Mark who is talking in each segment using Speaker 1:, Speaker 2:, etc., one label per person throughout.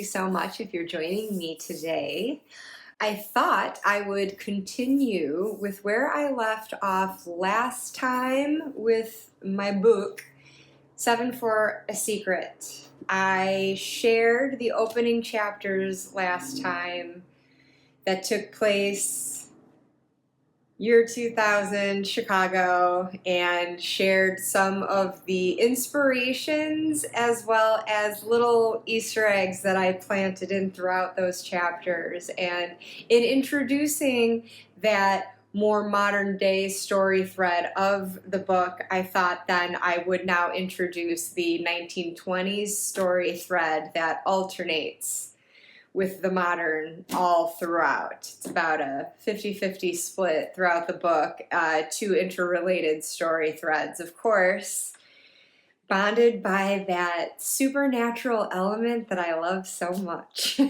Speaker 1: so much if you're joining me today. I thought I would continue with where I left off last time with my book, Seven for a Secret. I shared the opening chapters last time that took place year 2000 Chicago, and shared some of the inspirations as well as little Easter eggs that I planted in throughout those chapters. And in introducing that more modern day story thread of the book, I thought then I would now introduce the 1920s story thread that alternates with the modern all throughout. It's about a 50-50 split throughout the book, two interrelated story threads, of course, bonded by that supernatural element that I love so much.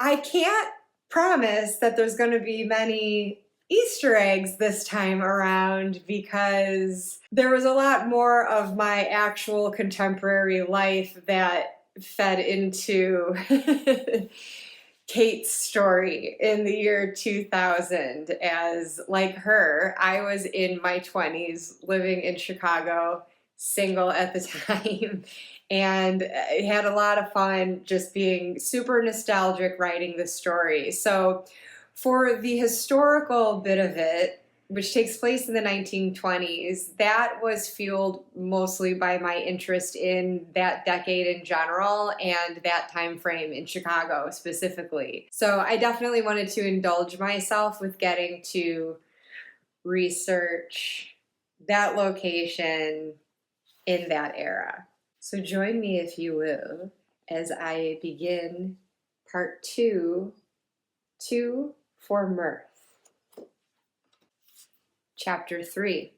Speaker 1: I can't promise that there's going to be many Easter eggs this time around because there was a lot more of my actual contemporary life that fed into Kate's story in the year 2000, as like her, I was in my 20s living in Chicago, single at the time, and I had a lot of fun just being super nostalgic writing the story. So for the historical bit of it, which takes place in the 1920s, that was fueled mostly by my interest in that decade in general and that time frame in Chicago specifically. So I definitely wanted to indulge myself with getting to research that location in that era. So join me, if you will, as I begin part two for Mirth. Chapter 3,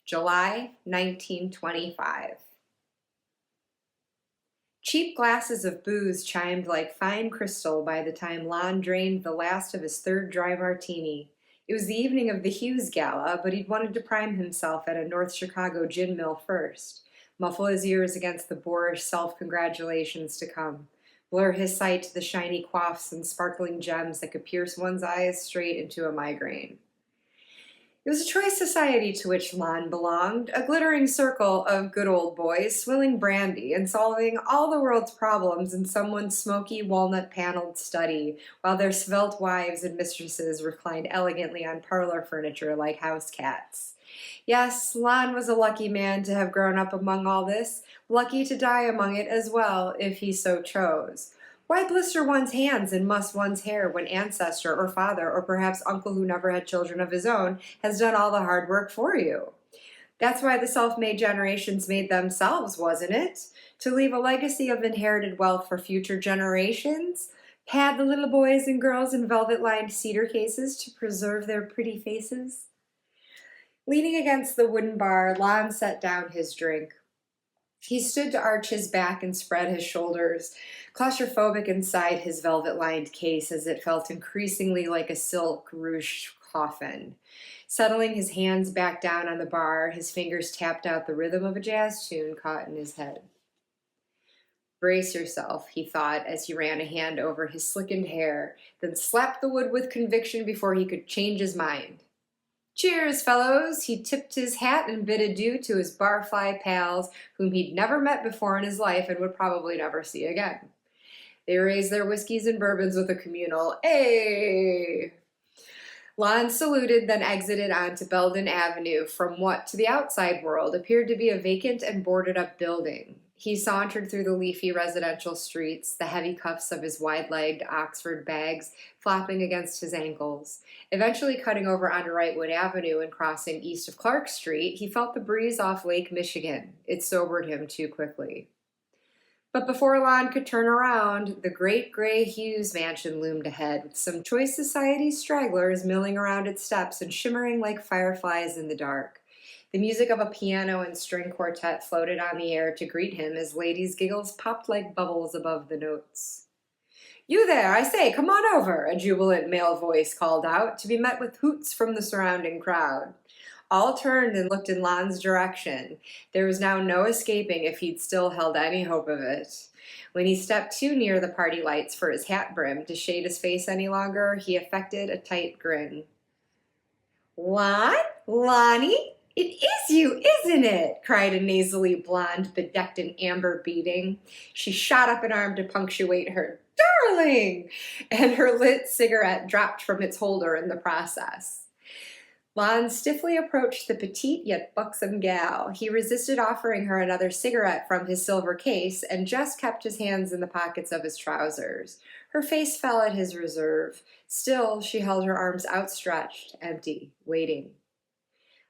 Speaker 1: July 1925. Cheap glasses of booze chimed like fine crystal by the time Lon drained the last of his third dry martini. It was the evening of the Hughes Gala, but he'd wanted to prime himself at a North Chicago gin mill first, muffle his ears against the boorish self-congratulations to come, blur his sight to the shiny coifs and sparkling gems that could pierce one's eyes straight into a migraine. It was a choice society to which Lon belonged, a glittering circle of good old boys swilling brandy and solving all the world's problems in someone's smoky walnut-paneled study, while their svelte wives and mistresses reclined elegantly on parlor furniture like house cats. Yes, Lon was a lucky man to have grown up among all this, lucky to die among it as well, if he so chose. Why blister one's hands and muss one's hair when ancestor or father or perhaps uncle who never had children of his own has done all the hard work for you? That's why the self-made generations made themselves, wasn't it? To leave a legacy of inherited wealth for future generations? Pad the little boys and girls in velvet-lined cedar cases to preserve their pretty faces? Leaning against the wooden bar, Lon set down his drink. He stood to arch his back and spread his shoulders, claustrophobic inside his velvet-lined case as it felt increasingly like a silk ruche coffin. Settling his hands back down on the bar, his fingers tapped out the rhythm of a jazz tune caught in his head. Brace yourself, he thought as he ran a hand over his slickened hair, then slapped the wood with conviction before he could change his mind. Cheers, fellows! He tipped his hat and bid adieu to his barfly pals, whom he'd never met before in his life and would probably never see again. They raised their whiskeys and bourbons with a communal, "Hey!" Lon saluted, then exited onto Belden Avenue from what, to the outside world, appeared to be a vacant and boarded-up building. He sauntered through the leafy residential streets, the heavy cuffs of his wide-legged Oxford bags flapping against his ankles. Eventually cutting over onto Wrightwood Avenue and crossing east of Clark Street, he felt the breeze off Lake Michigan. It sobered him too quickly. But before Lon could turn around, the great gray Hughes mansion loomed ahead, with some choice society stragglers milling around its steps and shimmering like fireflies in the dark. The music of a piano and string quartet floated on the air to greet him as ladies' giggles popped like bubbles above the notes. "You there, I say, come on over," a jubilant male voice called out, to be met with hoots from the surrounding crowd. All turned and looked in Lon's direction. There was now no escaping if he'd still held any hope of it. When he stepped too near the party lights for his hat brim to shade his face any longer, he affected a tight grin. Lon? Lonnie? It is you, isn't it? Cried a nasally blonde bedecked in amber beading. She shot up an arm to punctuate her darling, and her lit cigarette dropped from its holder in the process. Lon stiffly approached the petite yet buxom gal. He resisted offering her another cigarette from his silver case and just kept his hands in the pockets of his trousers. Her face fell at his reserve. Still, she held her arms outstretched, empty, waiting.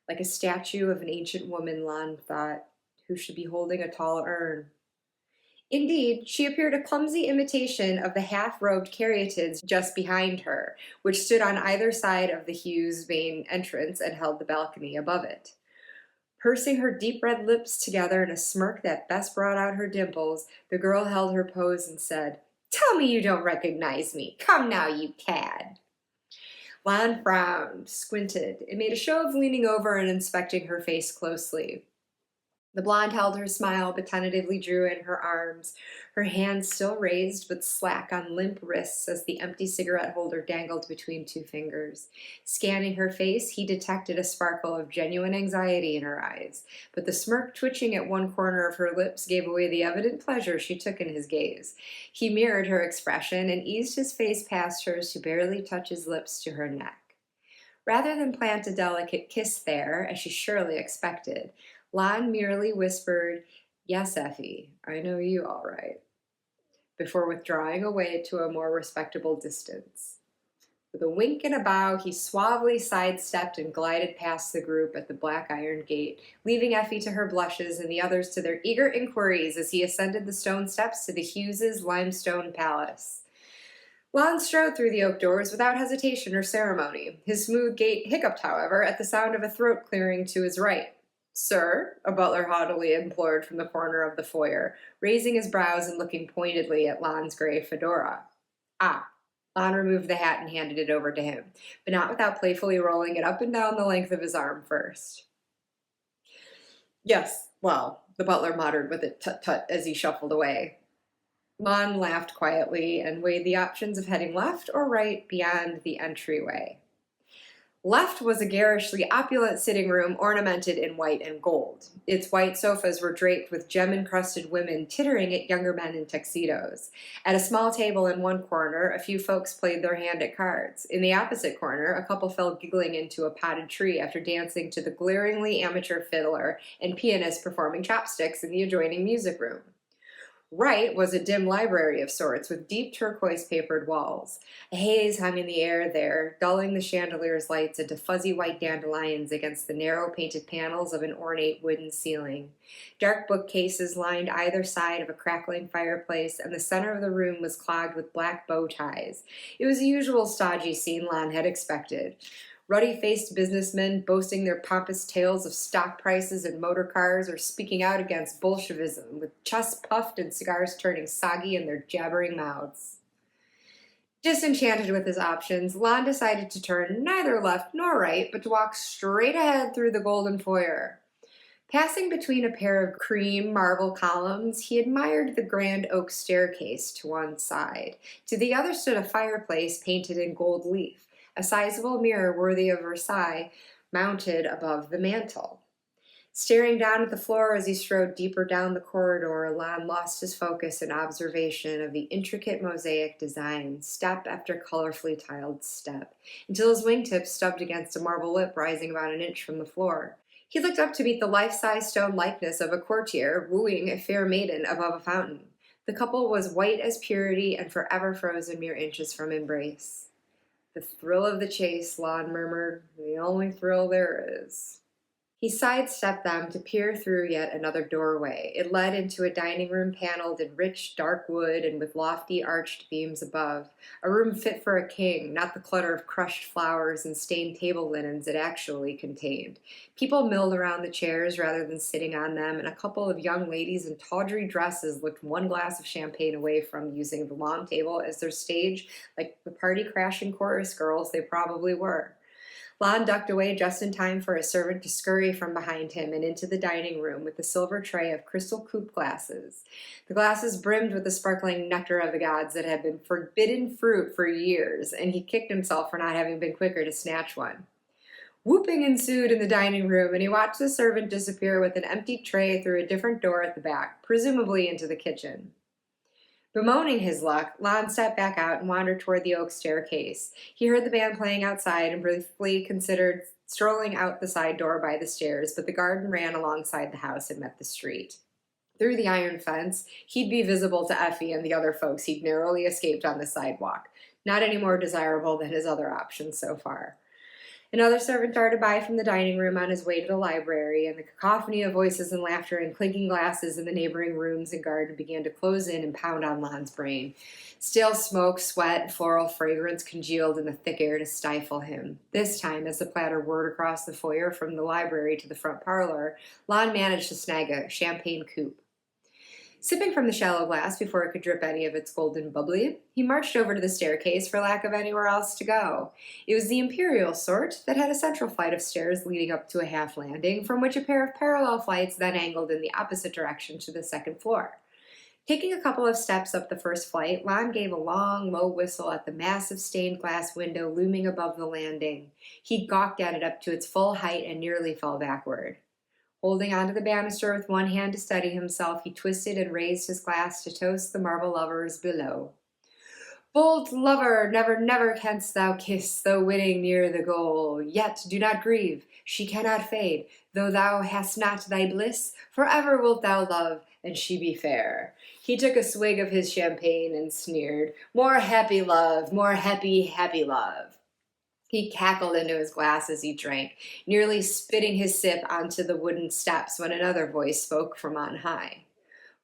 Speaker 1: Like a statue of an ancient woman, Lon thought, who should be holding a tall urn. Indeed, she appeared a clumsy imitation of the half-robed caryatids just behind her, which stood on either side of the Hughes main entrance and held the balcony above it. Pursing her deep red lips together in a smirk that best brought out her dimples, the girl held her pose and said, "Tell me you don't recognize me. Come now, you cad." Lon frowned, squinted, and made a show of leaning over and inspecting her face closely. The blonde held her smile but tentatively drew in her arms, her hands still raised but slack on limp wrists as the empty cigarette holder dangled between two fingers. Scanning her face, he detected a sparkle of genuine anxiety in her eyes, but the smirk twitching at one corner of her lips gave away the evident pleasure she took in his gaze. He mirrored her expression and eased his face past hers to barely touch his lips to her neck. Rather than plant a delicate kiss there, as she surely expected, Lon merely whispered, "Yes, Effie, I know you all right," before withdrawing away to a more respectable distance. With a wink and a bow, he suavely sidestepped and glided past the group at the black iron gate, leaving Effie to her blushes and the others to their eager inquiries as he ascended the stone steps to the Hughes' limestone palace. Lon strode through the oak doors without hesitation or ceremony. His smooth gait hiccuped, however, at the sound of a throat clearing to his right. "Sir," a butler haughtily implored from the corner of the foyer, raising his brows and looking pointedly at Lon's gray fedora. "Ah." Lon removed the hat and handed it over to him, but not without playfully rolling it up and down the length of his arm first. "Yes, well," the butler muttered with a tut-tut as he shuffled away. Lon laughed quietly and weighed the options of heading left or right beyond the entryway. Left was a garishly opulent sitting room ornamented in white and gold. Its white sofas were draped with gem-encrusted women tittering at younger men in tuxedos. At a small table in one corner, a few folks played their hand at cards. In the opposite corner, a couple fell giggling into a potted tree after dancing to the glaringly amateur fiddler and pianist performing chopsticks in the adjoining music room. Right was a dim library of sorts with deep turquoise-papered walls. A haze hung in the air there, dulling the chandelier's lights into fuzzy white dandelions against the narrow painted panels of an ornate wooden ceiling. Dark bookcases lined either side of a crackling fireplace, and the center of the room was clogged with black bow ties. It was the usual stodgy scene Lon had expected. Ruddy-faced businessmen boasting their pompous tales of stock prices and motor cars or speaking out against Bolshevism, with chests puffed and cigars turning soggy in their jabbering mouths. Disenchanted with his options, Lon decided to turn neither left nor right, but to walk straight ahead through the golden foyer. Passing between a pair of cream marble columns, he admired the grand oak staircase to one side. To the other stood a fireplace painted in gold leaf, a sizable mirror worthy of Versailles mounted above the mantel. Staring down at the floor as he strode deeper down the corridor, Lon lost his focus in observation of the intricate mosaic design, step after colorfully tiled step, until his wingtips stubbed against a marble lip rising about an inch from the floor. He looked up to meet the life-size stone likeness of a courtier wooing a fair maiden above a fountain. The couple was white as purity and forever frozen mere inches from embrace. "The thrill of the chase," Lon murmured, "the only thrill there is." He sidestepped them to peer through yet another doorway. It led into a dining room paneled in rich, dark wood and with lofty arched beams above. A room fit for a king, not the clutter of crushed flowers and stained table linens it actually contained. People milled around the chairs rather than sitting on them, and a couple of young ladies in tawdry dresses looked one glass of champagne away from using the long table as their stage like the party-crashing chorus girls they probably were. Lon ducked away just in time for a servant to scurry from behind him and into the dining room with a silver tray of crystal coupe glasses. The glasses brimmed with the sparkling nectar of the gods that had been forbidden fruit for years, and he kicked himself for not having been quicker to snatch one. Whooping ensued in the dining room, and he watched the servant disappear with an empty tray through a different door at the back, presumably into the kitchen. Bemoaning his luck, Lon stepped back out and wandered toward the oak staircase. He heard the band playing outside and briefly considered strolling out the side door by the stairs, but the garden ran alongside the house and met the street. Through the iron fence, he'd be visible to Effie and the other folks he'd narrowly escaped on the sidewalk, not any more desirable than his other options so far. Another servant darted by from the dining room on his way to the library, and the cacophony of voices and laughter and clinking glasses in the neighboring rooms and garden began to close in and pound on Lon's brain. Stale smoke, sweat, and floral fragrance congealed in the thick air to stifle him. This time, as the platter whirred across the foyer from the library to the front parlor, Lon managed to snag a champagne coupe. Sipping from the shallow glass before it could drip any of its golden bubbly, he marched over to the staircase for lack of anywhere else to go. It was the imperial sort that had a central flight of stairs leading up to a half landing, from which a pair of parallel flights then angled in the opposite direction to the second floor. Taking a couple of steps up the first flight, Lon gave a long, low whistle at the massive stained glass window looming above the landing. He gawked at it up to its full height and nearly fell backward. Holding onto the banister with one hand to steady himself, he twisted and raised his glass to toast the marble lovers below. Bold lover, never, never canst thou kiss, though winning near the goal. Yet do not grieve, she cannot fade, though thou hast not thy bliss. Forever wilt thou love, and she be fair. He took a swig of his champagne and sneered, More happy love, more happy, happy love. He cackled into his glass as he drank, nearly spitting his sip onto the wooden steps when another voice spoke from on high.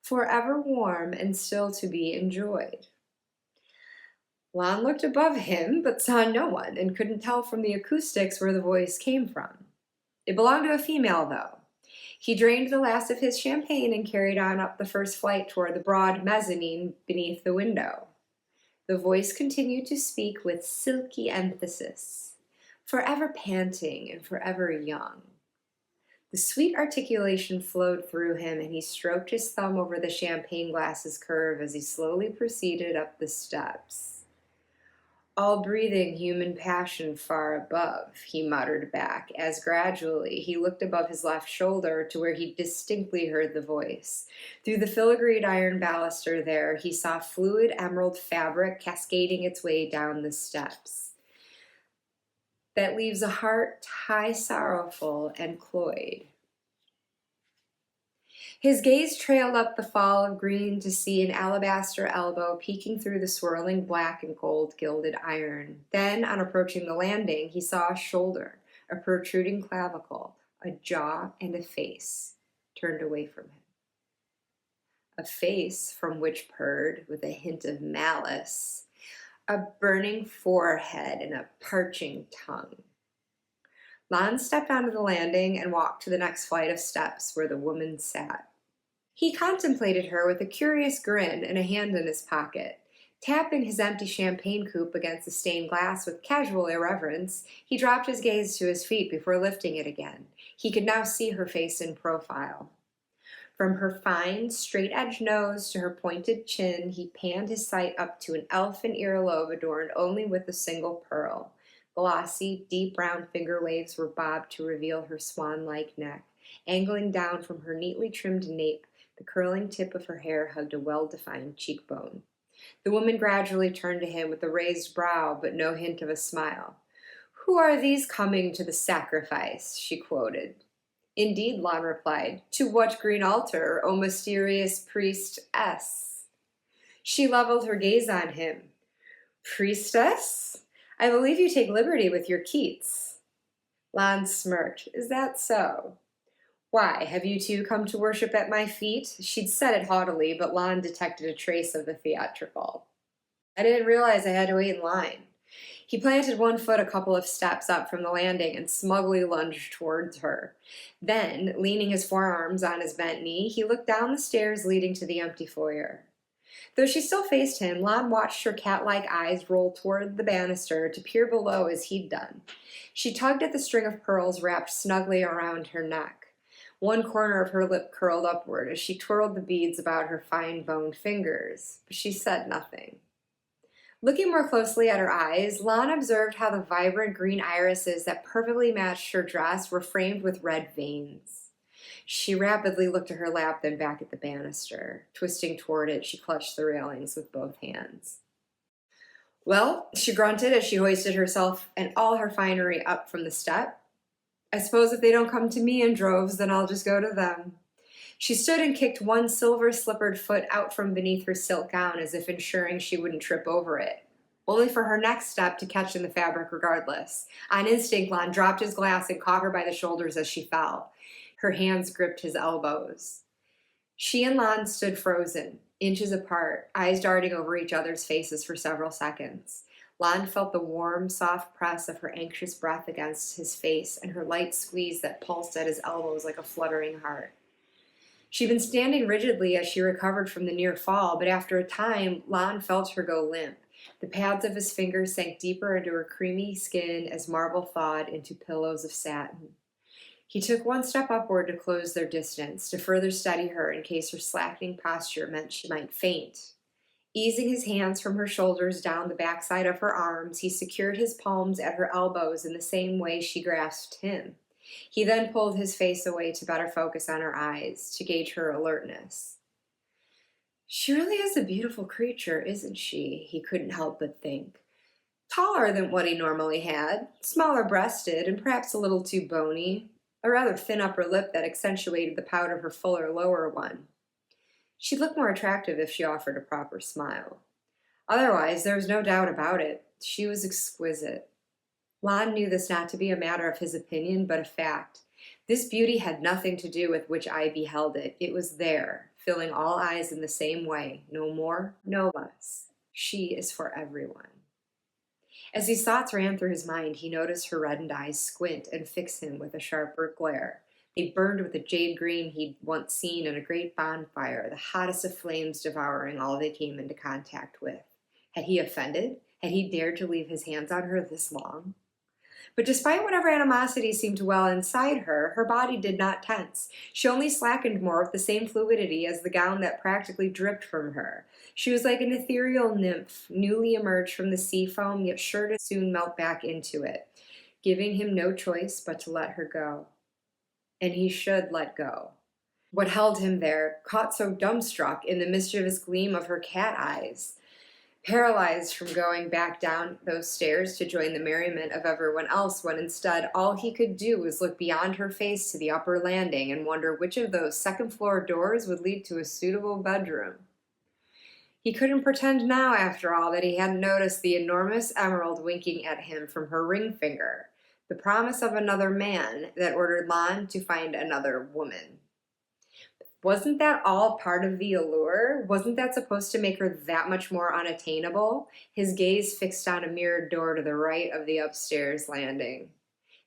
Speaker 1: Forever warm and still to be enjoyed. Lon looked above him, but saw no one, and couldn't tell from the acoustics where the voice came from. It belonged to a female, though. He drained the last of his champagne and carried on up the first flight toward the broad mezzanine beneath the window. The voice continued to speak with silky emphasis, forever panting and forever young. The sweet articulation flowed through him, and he stroked his thumb over the champagne glass's curve as he slowly proceeded up the steps. All breathing human passion far above, he muttered back, as gradually he looked above his left shoulder to where he distinctly heard the voice. Through the filigreed iron baluster there, he saw fluid emerald fabric cascading its way down the steps. That leaves a heart high sorrowful and cloyed. His gaze trailed up the fall of green to see an alabaster elbow peeking through the swirling black and gold gilded iron. Then, on approaching the landing, he saw a shoulder, a protruding clavicle, a jaw, and a face turned away from him. A face from which purred, with a hint of malice, a burning forehead and a parching tongue. Lon stepped onto the landing and walked to the next flight of steps where the woman sat. He contemplated her with a curious grin and a hand in his pocket. Tapping his empty champagne coupe against the stained glass with casual irreverence, he dropped his gaze to his feet before lifting it again. He could now see her face in profile. From her fine, straight-edged nose to her pointed chin, he panned his sight up to an elfin earlobe adorned only with a single pearl. Glossy, deep brown finger waves were bobbed to reveal her swan-like neck. Angling down from her neatly trimmed nape, the curling tip of her hair hugged a well-defined cheekbone. The woman gradually turned to him with a raised brow, but no hint of a smile. "Who are these coming to the sacrifice?" she quoted. "Indeed," Lon replied. "To what green altar, O mysterious priestess?" She leveled her gaze on him. "Priestess? I believe you take liberty with your Keats." Lon smirked. "Is that so? Why, have you two come to worship at my feet?" She'd said it haughtily, but Lon detected a trace of the theatrical. "I didn't realize I had to wait in line." He planted one foot a couple of steps up from the landing and smugly lunged towards her. Then, leaning his forearms on his bent knee, he looked down the stairs leading to the empty foyer. Though she still faced him, Lon watched her cat-like eyes roll toward the banister to peer below as he'd done. She tugged at the string of pearls wrapped snugly around her neck. One corner of her lip curled upward as she twirled the beads about her fine-boned fingers, but she said nothing. Looking more closely at her eyes, Lon observed how the vibrant green irises that perfectly matched her dress were framed with red veins. She rapidly looked at her lap, then back at the banister. Twisting toward it, she clutched the railings with both hands. Well, she grunted as she hoisted herself and all her finery up from the step. I suppose if they don't come to me in droves, then I'll just go to them. She stood and kicked one silver-slippered foot out from beneath her silk gown as if ensuring she wouldn't trip over it, only for her next step to catch in the fabric regardless. On instinct, Lon dropped his glass and caught her by the shoulders as she fell. Her hands gripped his elbows. She and Lon stood frozen, inches apart, eyes darting over each other's faces for several seconds. Lon felt the warm, soft press of her anxious breath against his face and her light squeeze that pulsed at his elbows like a fluttering heart. She'd been standing rigidly as she recovered from the near fall, but after a time, Lon felt her go limp. The pads of his fingers sank deeper into her creamy skin as marble thawed into pillows of satin. He took one step upward to close their distance, to further steady her in case her slackening posture meant she might faint. Easing his hands from her shoulders down the backside of her arms, he secured his palms at her elbows in the same way she grasped him. He then pulled his face away to better focus on her eyes, to gauge her alertness. She really is a beautiful creature, isn't she? He couldn't help but think. Taller than what he normally had, smaller breasted, and perhaps a little too bony, a rather thin upper lip that accentuated the pout of her fuller lower one. She'd look more attractive if she offered a proper smile. Otherwise, there was no doubt about it. She was exquisite. Lon knew this not to be a matter of his opinion, but a fact. This beauty had nothing to do with which eye beheld it. It was there, filling all eyes in the same way, no more, no less. She is for everyone. As these thoughts ran through his mind, he noticed her reddened eyes squint and fix him with a sharper glare. They burned with the jade green he'd once seen in a great bonfire, the hottest of flames devouring all they came into contact with. Had he offended? Had he dared to leave his hands on her this long? But despite whatever animosity seemed to well inside her, her body did not tense. She only slackened more with the same fluidity as the gown that practically dripped from her. She was like an ethereal nymph, newly emerged from the sea foam, yet sure to soon melt back into it, giving him no choice but to let her go. And he should let go. What held him there, caught so dumbstruck in the mischievous gleam of her cat eyes, paralyzed from going back down those stairs to join the merriment of everyone else, when instead all he could do was look beyond her face to the upper landing and wonder which of those second-floor doors would lead to a suitable bedroom. He couldn't pretend now, after all, that he hadn't noticed the enormous emerald winking at him from her ring finger, the promise of another man that ordered Lon to find another woman. Wasn't that all part of the allure? Wasn't that supposed to make her that much more unattainable? His gaze fixed on a mirrored door to the right of the upstairs landing.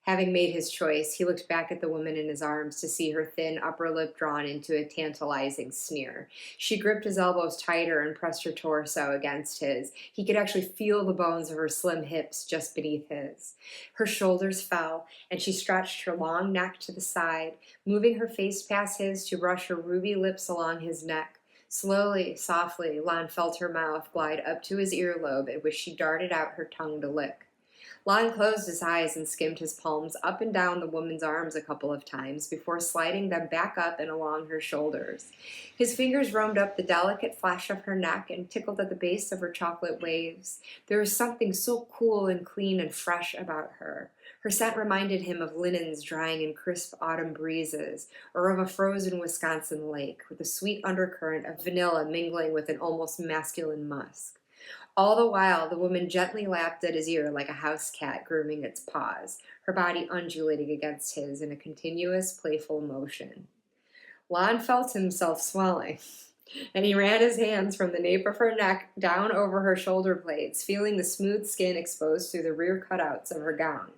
Speaker 1: Having made his choice, he looked back at the woman in his arms to see her thin upper lip drawn into a tantalizing sneer. She gripped his elbows tighter and pressed her torso against his. He could actually feel the bones of her slim hips just beneath his. Her shoulders fell, and she stretched her long neck to the side, moving her face past his to brush her ruby lips along his neck. Slowly, softly, Lon felt her mouth glide up to his earlobe, at which she darted out her tongue to lick. Lon closed his eyes and skimmed his palms up and down the woman's arms a couple of times before sliding them back up and along her shoulders. His fingers roamed up the delicate flesh of her neck and tickled at the base of her chocolate waves. There was something so cool and clean and fresh about her. Her scent reminded him of linens drying in crisp autumn breezes, or of a frozen Wisconsin lake, with a sweet undercurrent of vanilla mingling with an almost masculine musk. All the while, the woman gently lapped at his ear like a house cat grooming its paws, her body undulating against his in a continuous, playful motion. Lon felt himself swelling, and he ran his hands from the nape of her neck down over her shoulder blades, feeling the smooth skin exposed through the rear cutouts of her gown.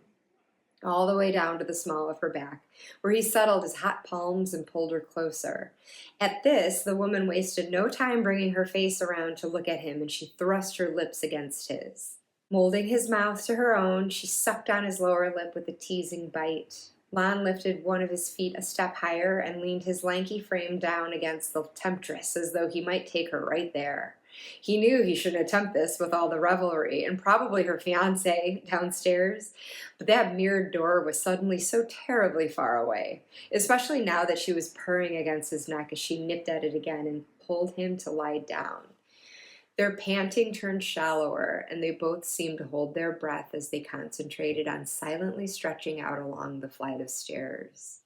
Speaker 1: all the way down to the small of her back, where he settled his hot palms and pulled her closer. At this, the woman wasted no time bringing her face around to look at him, and she thrust her lips against his. Molding his mouth to her own, she sucked on his lower lip with a teasing bite. Lon lifted one of his feet a step higher and leaned his lanky frame down against the temptress as though he might take her right there. He knew he shouldn't attempt this with all the revelry and probably her fiancé downstairs, but that mirrored door was suddenly so terribly far away, especially now that she was purring against his neck as she nipped at it again and pulled him to lie down. Their panting turned shallower, and they both seemed to hold their breath as they concentrated on silently stretching out along the flight of stairs.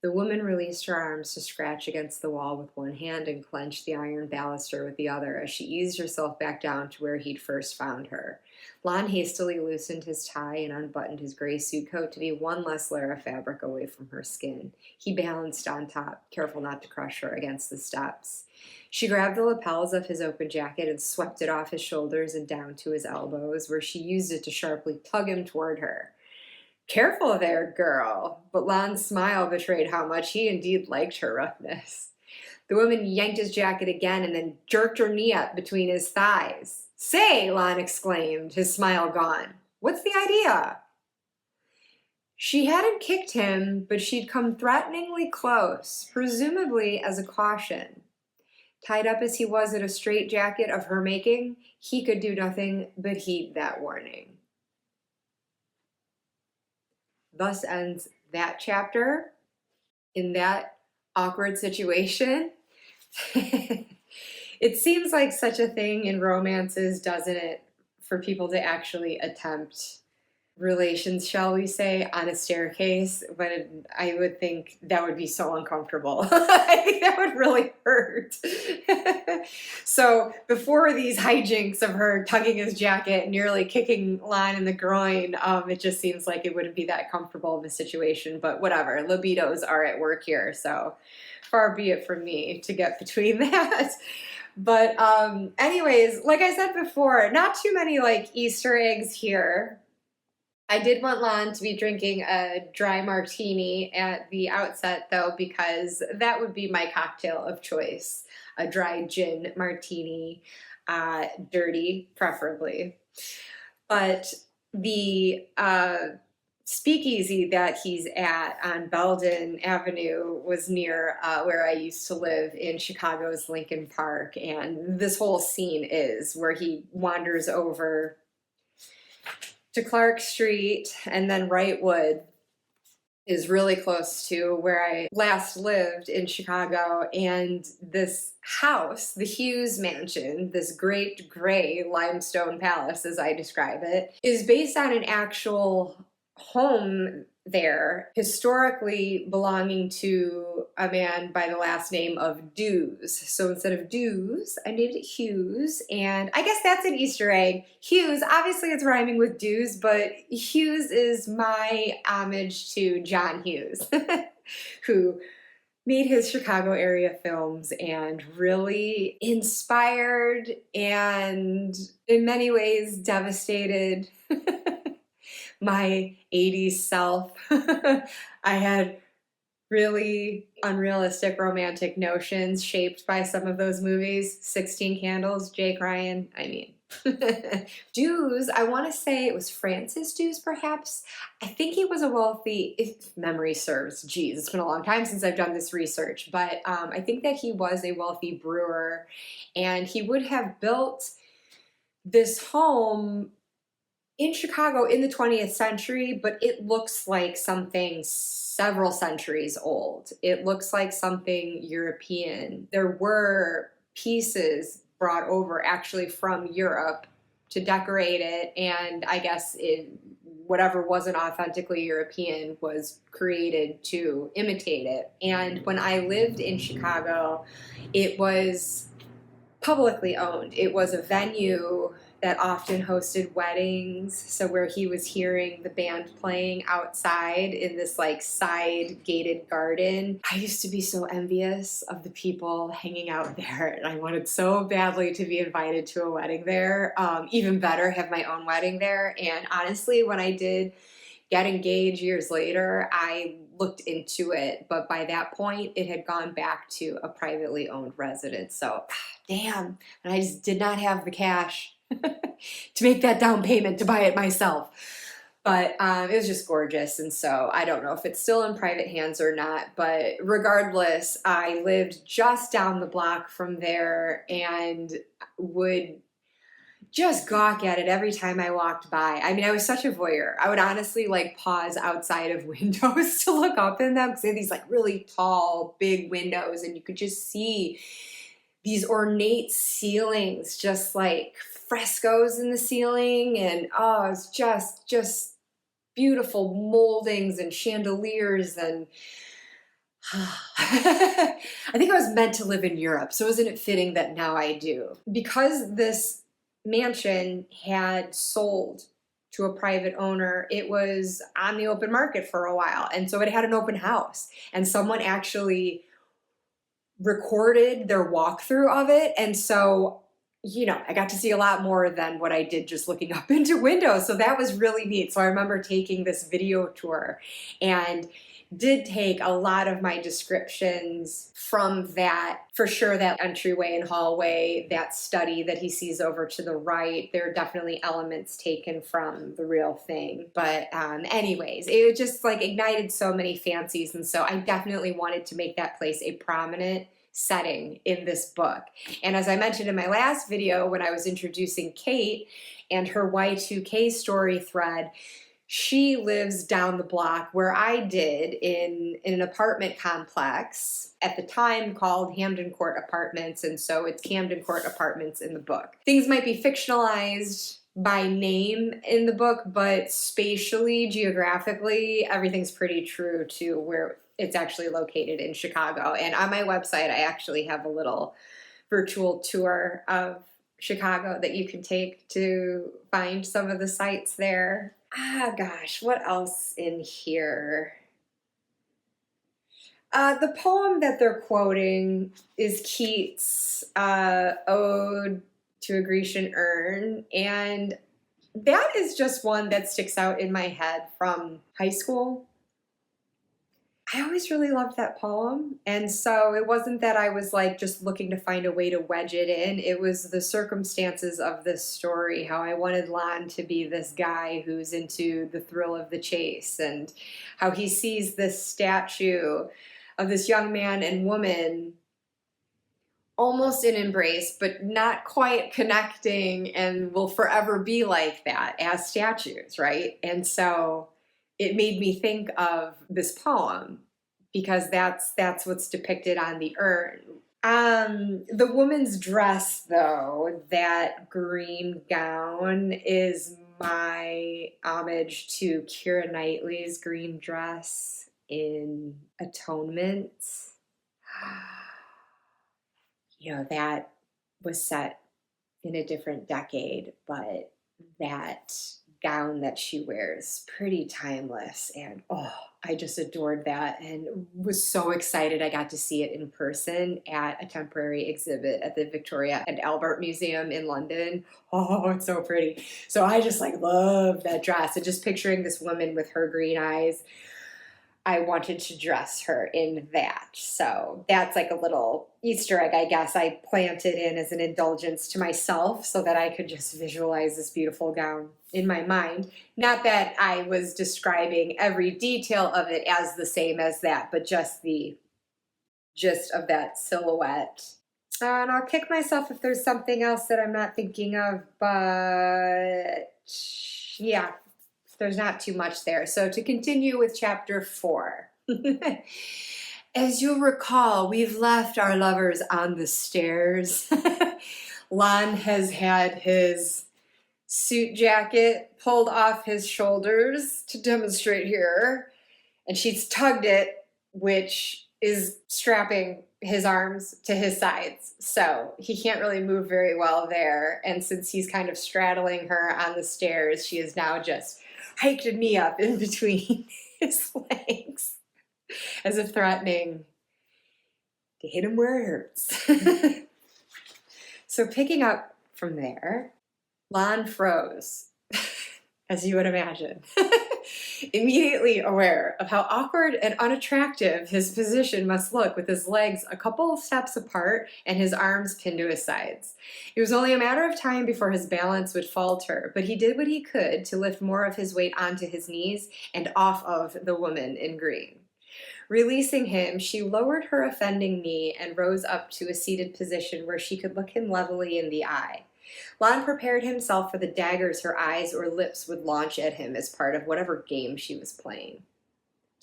Speaker 1: The woman released her arms to scratch against the wall with one hand and clenched the iron baluster with the other as she eased herself back down to where he'd first found her. Lon hastily loosened his tie and unbuttoned his gray suit coat to be one less layer of fabric away from her skin. He balanced on top, careful not to crush her against the steps. She grabbed the lapels of his open jacket and swept it off his shoulders and down to his elbows, where she used it to sharply tug him toward her. "Careful there, girl," but Lon's smile betrayed how much he indeed liked her roughness. The woman yanked his jacket again and then jerked her knee up between his thighs. "Say," Lon exclaimed, his smile gone, "what's the idea?" She hadn't kicked him, but she'd come threateningly close, presumably as a caution. Tied up as he was in a straitjacket of her making, he could do nothing but heed that warning. Thus ends that chapter in that awkward situation. It seems like such a thing in romances, doesn't it, for people to actually attempt relations, shall we say, on a staircase, but I would think that would be so uncomfortable. I think that would really hurt. So before these hijinks of her tugging his jacket, nearly kicking Lon in the groin, it just seems like it wouldn't be that comfortable of a situation, but whatever, libidos are at work here, so far be it from me to get between that. But anyways, like I said before, not too many like Easter eggs here. I did want Lon to be drinking a dry martini at the outset, though, because that would be my cocktail of choice. A dry gin martini, dirty, preferably. But the speakeasy that he's at on Belden Avenue was near where I used to live in Chicago's Lincoln Park, and this whole scene is where he wanders over to Clark Street, and then Wrightwood is really close to where I last lived in Chicago, and this house, the Hughes Mansion, this great gray limestone palace as I describe it, is based on an actual home there, historically belonging to a man by the last name of Dews. So instead of Dews, I named it Hughes, and I guess that's an Easter egg. Hughes, obviously it's rhyming with Dews, but Hughes is my homage to John Hughes, who made his Chicago area films and really inspired and in many ways devastated my 80s self. I had really unrealistic romantic notions shaped by some of those movies. 16 Candles, Jake Ryan, I mean. Dews, I want to say it was Francis Dews, perhaps. I think he was a wealthy, if memory serves, geez, it's been a long time since I've done this research, but I think that he was a wealthy brewer, and he would have built this home in Chicago in the 20th century, but it looks like something several centuries old. It looks like something European. There were pieces brought over actually from Europe to decorate it, and I guess whatever wasn't authentically European was created to imitate it. And when I lived in Chicago, it was publicly owned. It was a venue that often hosted weddings, so where he was hearing the band playing outside in this like side gated garden. I used to be so envious of the people hanging out there, and I wanted so badly to be invited to a wedding there. Even better, have my own wedding there. And honestly, when I did get engaged years later, I looked into it, but by that point, it had gone back to a privately owned residence. So, damn, and I just did not have the cash to make that down payment to buy it myself. But it was just gorgeous, and so I don't know if it's still in private hands or not, but regardless, I lived just down the block from there and would just gawk at it every time I walked by. I mean, I was such a voyeur. I would honestly like pause outside of windows to look up in them because they had these like really tall, big windows, and you could just see these ornate ceilings, just like frescoes in the ceiling, and oh, it's just beautiful moldings and chandeliers, and I think I was meant to live in Europe, so isn't it fitting that now I do? Because this mansion had sold to a private owner, it was on the open market for a while, and so it had an open house, and someone actually recorded their walkthrough of it, and so I got to see a lot more than what I did just looking up into windows, so that was really neat. So I remember taking this video tour and did take a lot of my descriptions from that, for sure, that entryway and hallway, that study that he sees over to the right. There are definitely elements taken from the real thing. But anyways, it just like ignited so many fancies. And so I definitely wanted to make that place a prominent setting in this book. And as I mentioned in my last video, when I was introducing Kate and her Y2K story thread, she lives down the block where I did in an apartment complex at the time called Hamden Court Apartments, and so it's Camden Court Apartments in the book. Things might be fictionalized by name in the book, but spatially, geographically, everything's pretty true to where it's actually located in Chicago. And on my website, I actually have a little virtual tour of Chicago that you can take to find some of the sites there. Gosh, what else in here? The poem that they're quoting is Keats' Ode to a Grecian Urn, and that is just one that sticks out in my head from high school. I always really loved that poem, and so it wasn't that I was like just looking to find a way to wedge it in. It was the circumstances of this story, how I wanted Lon to be this guy who's into the thrill of the chase, and how he sees this statue of this young man and woman almost in embrace, but not quite connecting, and will forever be like that as statues, right? And so it made me think of this poem because that's what's depicted on the urn. The woman's dress, though, that green gown, is my homage to Keira Knightley's green dress in Atonement. That was set in a different decade, but that gown that she wears, pretty timeless, and I just adored that and was so excited I got to see it in person at a temporary exhibit at the Victoria and Albert Museum in London. Oh, it's so pretty. So I just like love that dress, and just picturing this woman with her green eyes, I wanted to dress her in that. So that's like a little Easter egg, I guess, I planted in as an indulgence to myself so that I could just visualize this beautiful gown in my mind. Not that I was describing every detail of it as the same as that, but just the gist of that silhouette. And I'll kick myself if there's something else that I'm not thinking of, but yeah, there's not too much there. So to continue with chapter 4. As you'll recall, we've left our lovers on the stairs. Lon has had his suit jacket pulled off his shoulders to demonstrate here, and she's tugged it, which is strapping his arms to his sides. So he can't really move very well there. And since he's kind of straddling her on the stairs, she has now just hiked a knee up in between his legs, as if threatening to hit him where it hurts. So picking up from there, Lon froze, as you would imagine. Immediately aware of how awkward and unattractive his position must look with his legs a couple of steps apart and his arms pinned to his sides. It was only a matter of time before his balance would falter, but he did what he could to lift more of his weight onto his knees and off of the woman in green. Releasing him, she lowered her offending knee and rose up to a seated position where she could look him levelly in the eye. Lon prepared himself for the daggers her eyes or lips would launch at him as part of whatever game she was playing.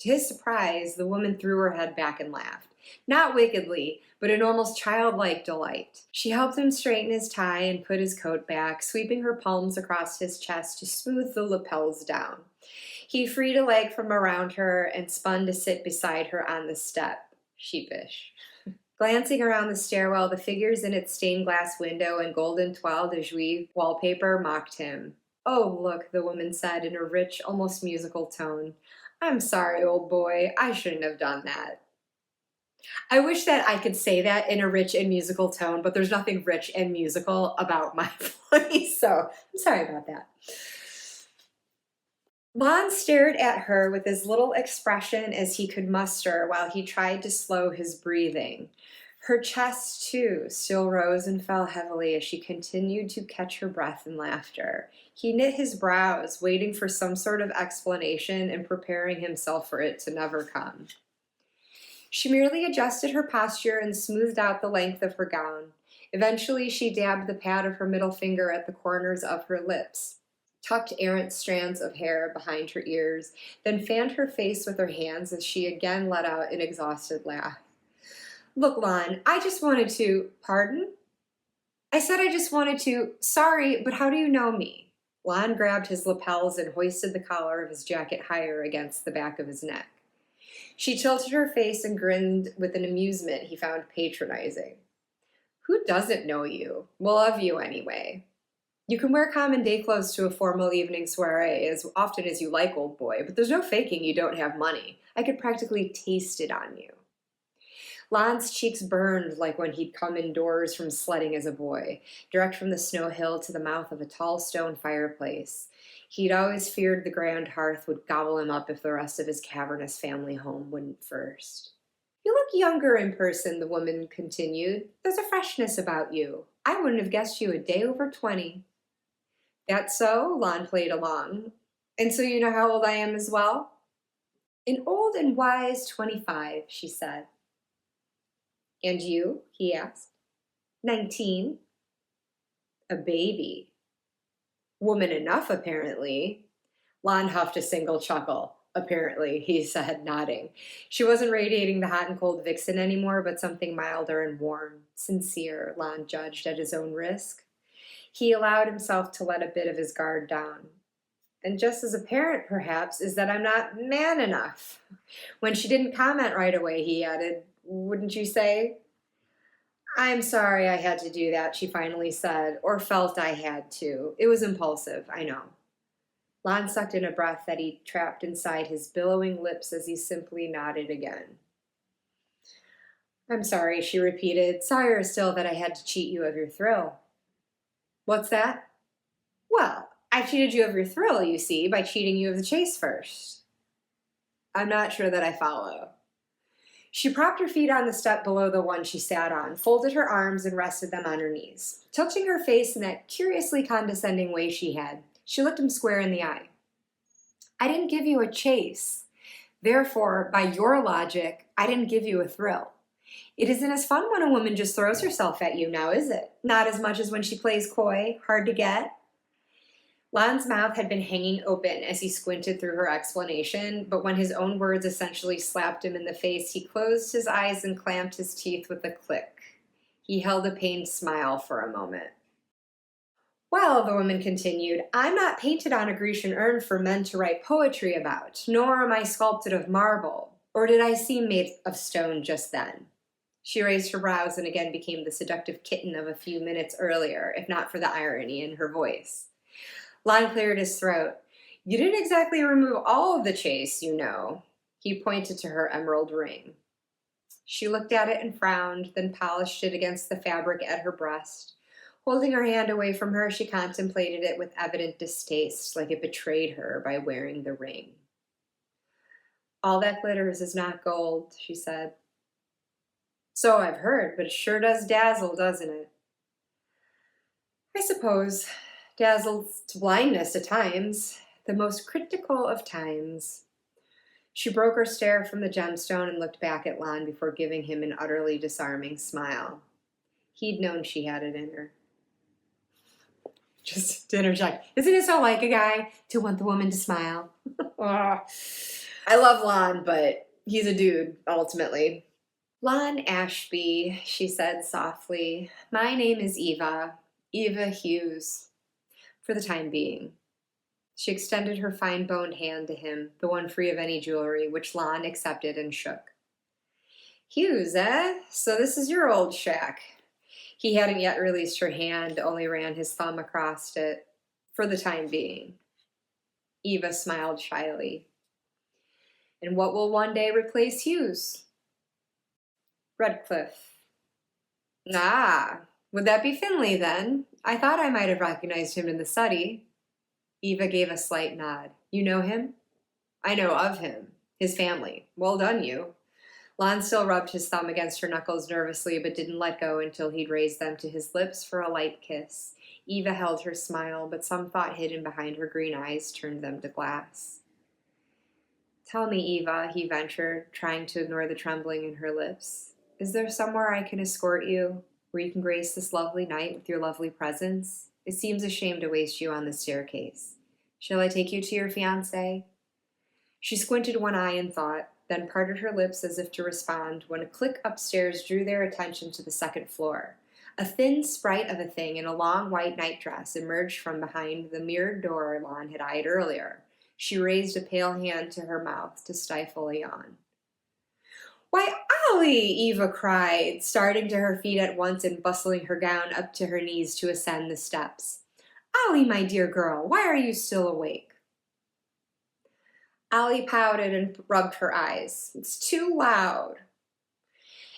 Speaker 1: To his surprise, the woman threw her head back and laughed. Not wickedly, but in almost childlike delight. She helped him straighten his tie and put his coat back, sweeping her palms across his chest to smooth the lapels down. He freed a leg from around her and spun to sit beside her on the step, sheepish. Glancing around the stairwell, the figures in its stained glass window and golden toile de juive wallpaper mocked him. "Oh, look," the woman said in a rich, almost musical tone. "I'm sorry, old boy. I shouldn't have done that." I wish that I could say that in a rich and musical tone, but there's nothing rich and musical about my voice, so I'm sorry about that. Lon stared at her with as little expression as he could muster while he tried to slow his breathing. Her chest, too, still rose and fell heavily as she continued to catch her breath in laughter. He knit his brows, waiting for some sort of explanation and preparing himself for it to never come. She merely adjusted her posture and smoothed out the length of her gown. Eventually, she dabbed the pad of her middle finger at the corners of her lips, tucked errant strands of hair behind her ears, then fanned her face with her hands as she again let out an exhausted laugh. "Look, Lon, I just wanted to—" "Pardon?" "I said I just wanted to— Sorry, but how do you know me?" Lon grabbed his lapels and hoisted the collar of his jacket higher against the back of his neck. She tilted her face and grinned with an amusement he found patronizing. "Who doesn't know you? Well, of you anyway. You can wear common day clothes to a formal evening soiree as often as you like, old boy, but there's no faking you don't have money. I could practically taste it on you." Lon's cheeks burned like when he'd come indoors from sledding as a boy, direct from the snow hill to the mouth of a tall stone fireplace. He'd always feared the grand hearth would gobble him up if the rest of his cavernous family home wouldn't first. "You look younger in person," the woman continued. "There's a freshness about you. I wouldn't have guessed you a day over 20. "That's so?" Lon played along. "And so you know how old I am as well?" "An old and wise 25, she said. "And you?" he asked. 19. "A baby." "Woman enough, apparently." Lon huffed a single chuckle. "Apparently," he said, nodding. She wasn't radiating the hot and cold vixen anymore, but something milder and warm. Sincere, Lon judged at his own risk. He allowed himself to let a bit of his guard down. "And just as apparent, perhaps, is that I'm not man enough." When she didn't comment right away, he added, "Wouldn't you say?" "I'm sorry I had to do that," she finally said, or felt I had to. It was impulsive, I know. Lon sucked in a breath that he trapped inside his billowing lips as he simply nodded again. "I'm sorry," she repeated, sorrier still that I had to cheat you of your thrill. "What's that?" "Well, I cheated you of your thrill, you see, by cheating you of the chase first." "I'm not sure that I follow." She propped her feet on the step below the one she sat on, folded her arms, and rested them on her knees. Tilting her face in that curiously condescending way she had, she looked him square in the eye. "I didn't give you a chase. Therefore, by your logic, I didn't give you a thrill. It isn't as fun when a woman just throws herself at you now, is it? Not as much as when she plays coy, hard to get." Lon's mouth had been hanging open as he squinted through her explanation, but when his own words essentially slapped him in the face, he closed his eyes and clamped his teeth with a click. He held a pained smile for a moment. "Well," the woman continued, "I'm not painted on a Grecian urn for men to write poetry about, nor am I sculpted of marble. Or did I seem made of stone just then?" She raised her brows and again became the seductive kitten of a few minutes earlier, if not for the irony in her voice. Lon cleared his throat. "You didn't exactly remove all of the chase, you know." He pointed to her emerald ring. She looked at it and frowned, then polished it against the fabric at her breast. Holding her hand away from her, she contemplated it with evident distaste, like it betrayed her by wearing the ring. All that glitters is not gold, she said. So I've heard, but it sure does dazzle, doesn't it? I suppose. Dazzles to blindness at times, the most critical of times. She broke her stare from the gemstone and looked back at Lon before giving him an utterly disarming smile. He'd known she had it in her. Just to interject, isn't it so like a guy to want the woman to smile? I love Lon, but he's a dude, ultimately. Lon Ashby, she said softly. My name is Eva Hughes, for the time being. She extended her fine-boned hand to him, the one free of any jewelry, which Lon accepted and shook. Hughes, eh? So this is your old shack. He hadn't yet released her hand, only ran his thumb across it, for the time being. Eva smiled shyly. And what will one day replace Hughes? Redcliffe. Ah, would that be Finley then? I thought I might have recognized him in the study. Eva gave a slight nod. You know him? I know of him. His family. Well done, you. Lon still rubbed his thumb against her knuckles nervously, but didn't let go until he'd raised them to his lips for a light kiss. Eva held her smile, but some thought hidden behind her green eyes turned them to glass. Tell me, Eva, he ventured, trying to ignore the trembling in her lips. Is there somewhere I can escort you, where you can grace this lovely night with your lovely presence? It seems a shame to waste you on the staircase. Shall I take you to your fiancé? She squinted one eye in thought, then parted her lips as if to respond when a click upstairs drew their attention to the second floor. A thin sprite of a thing in a long white nightdress emerged from behind the mirrored door Lon had eyed earlier. She raised a pale hand to her mouth to stifle a yawn. Why, Ollie! Eva cried, starting to her feet at once and bustling her gown up to her knees to ascend the steps. Ollie, my dear girl, why are you still awake? Ollie pouted and rubbed her eyes. It's too loud.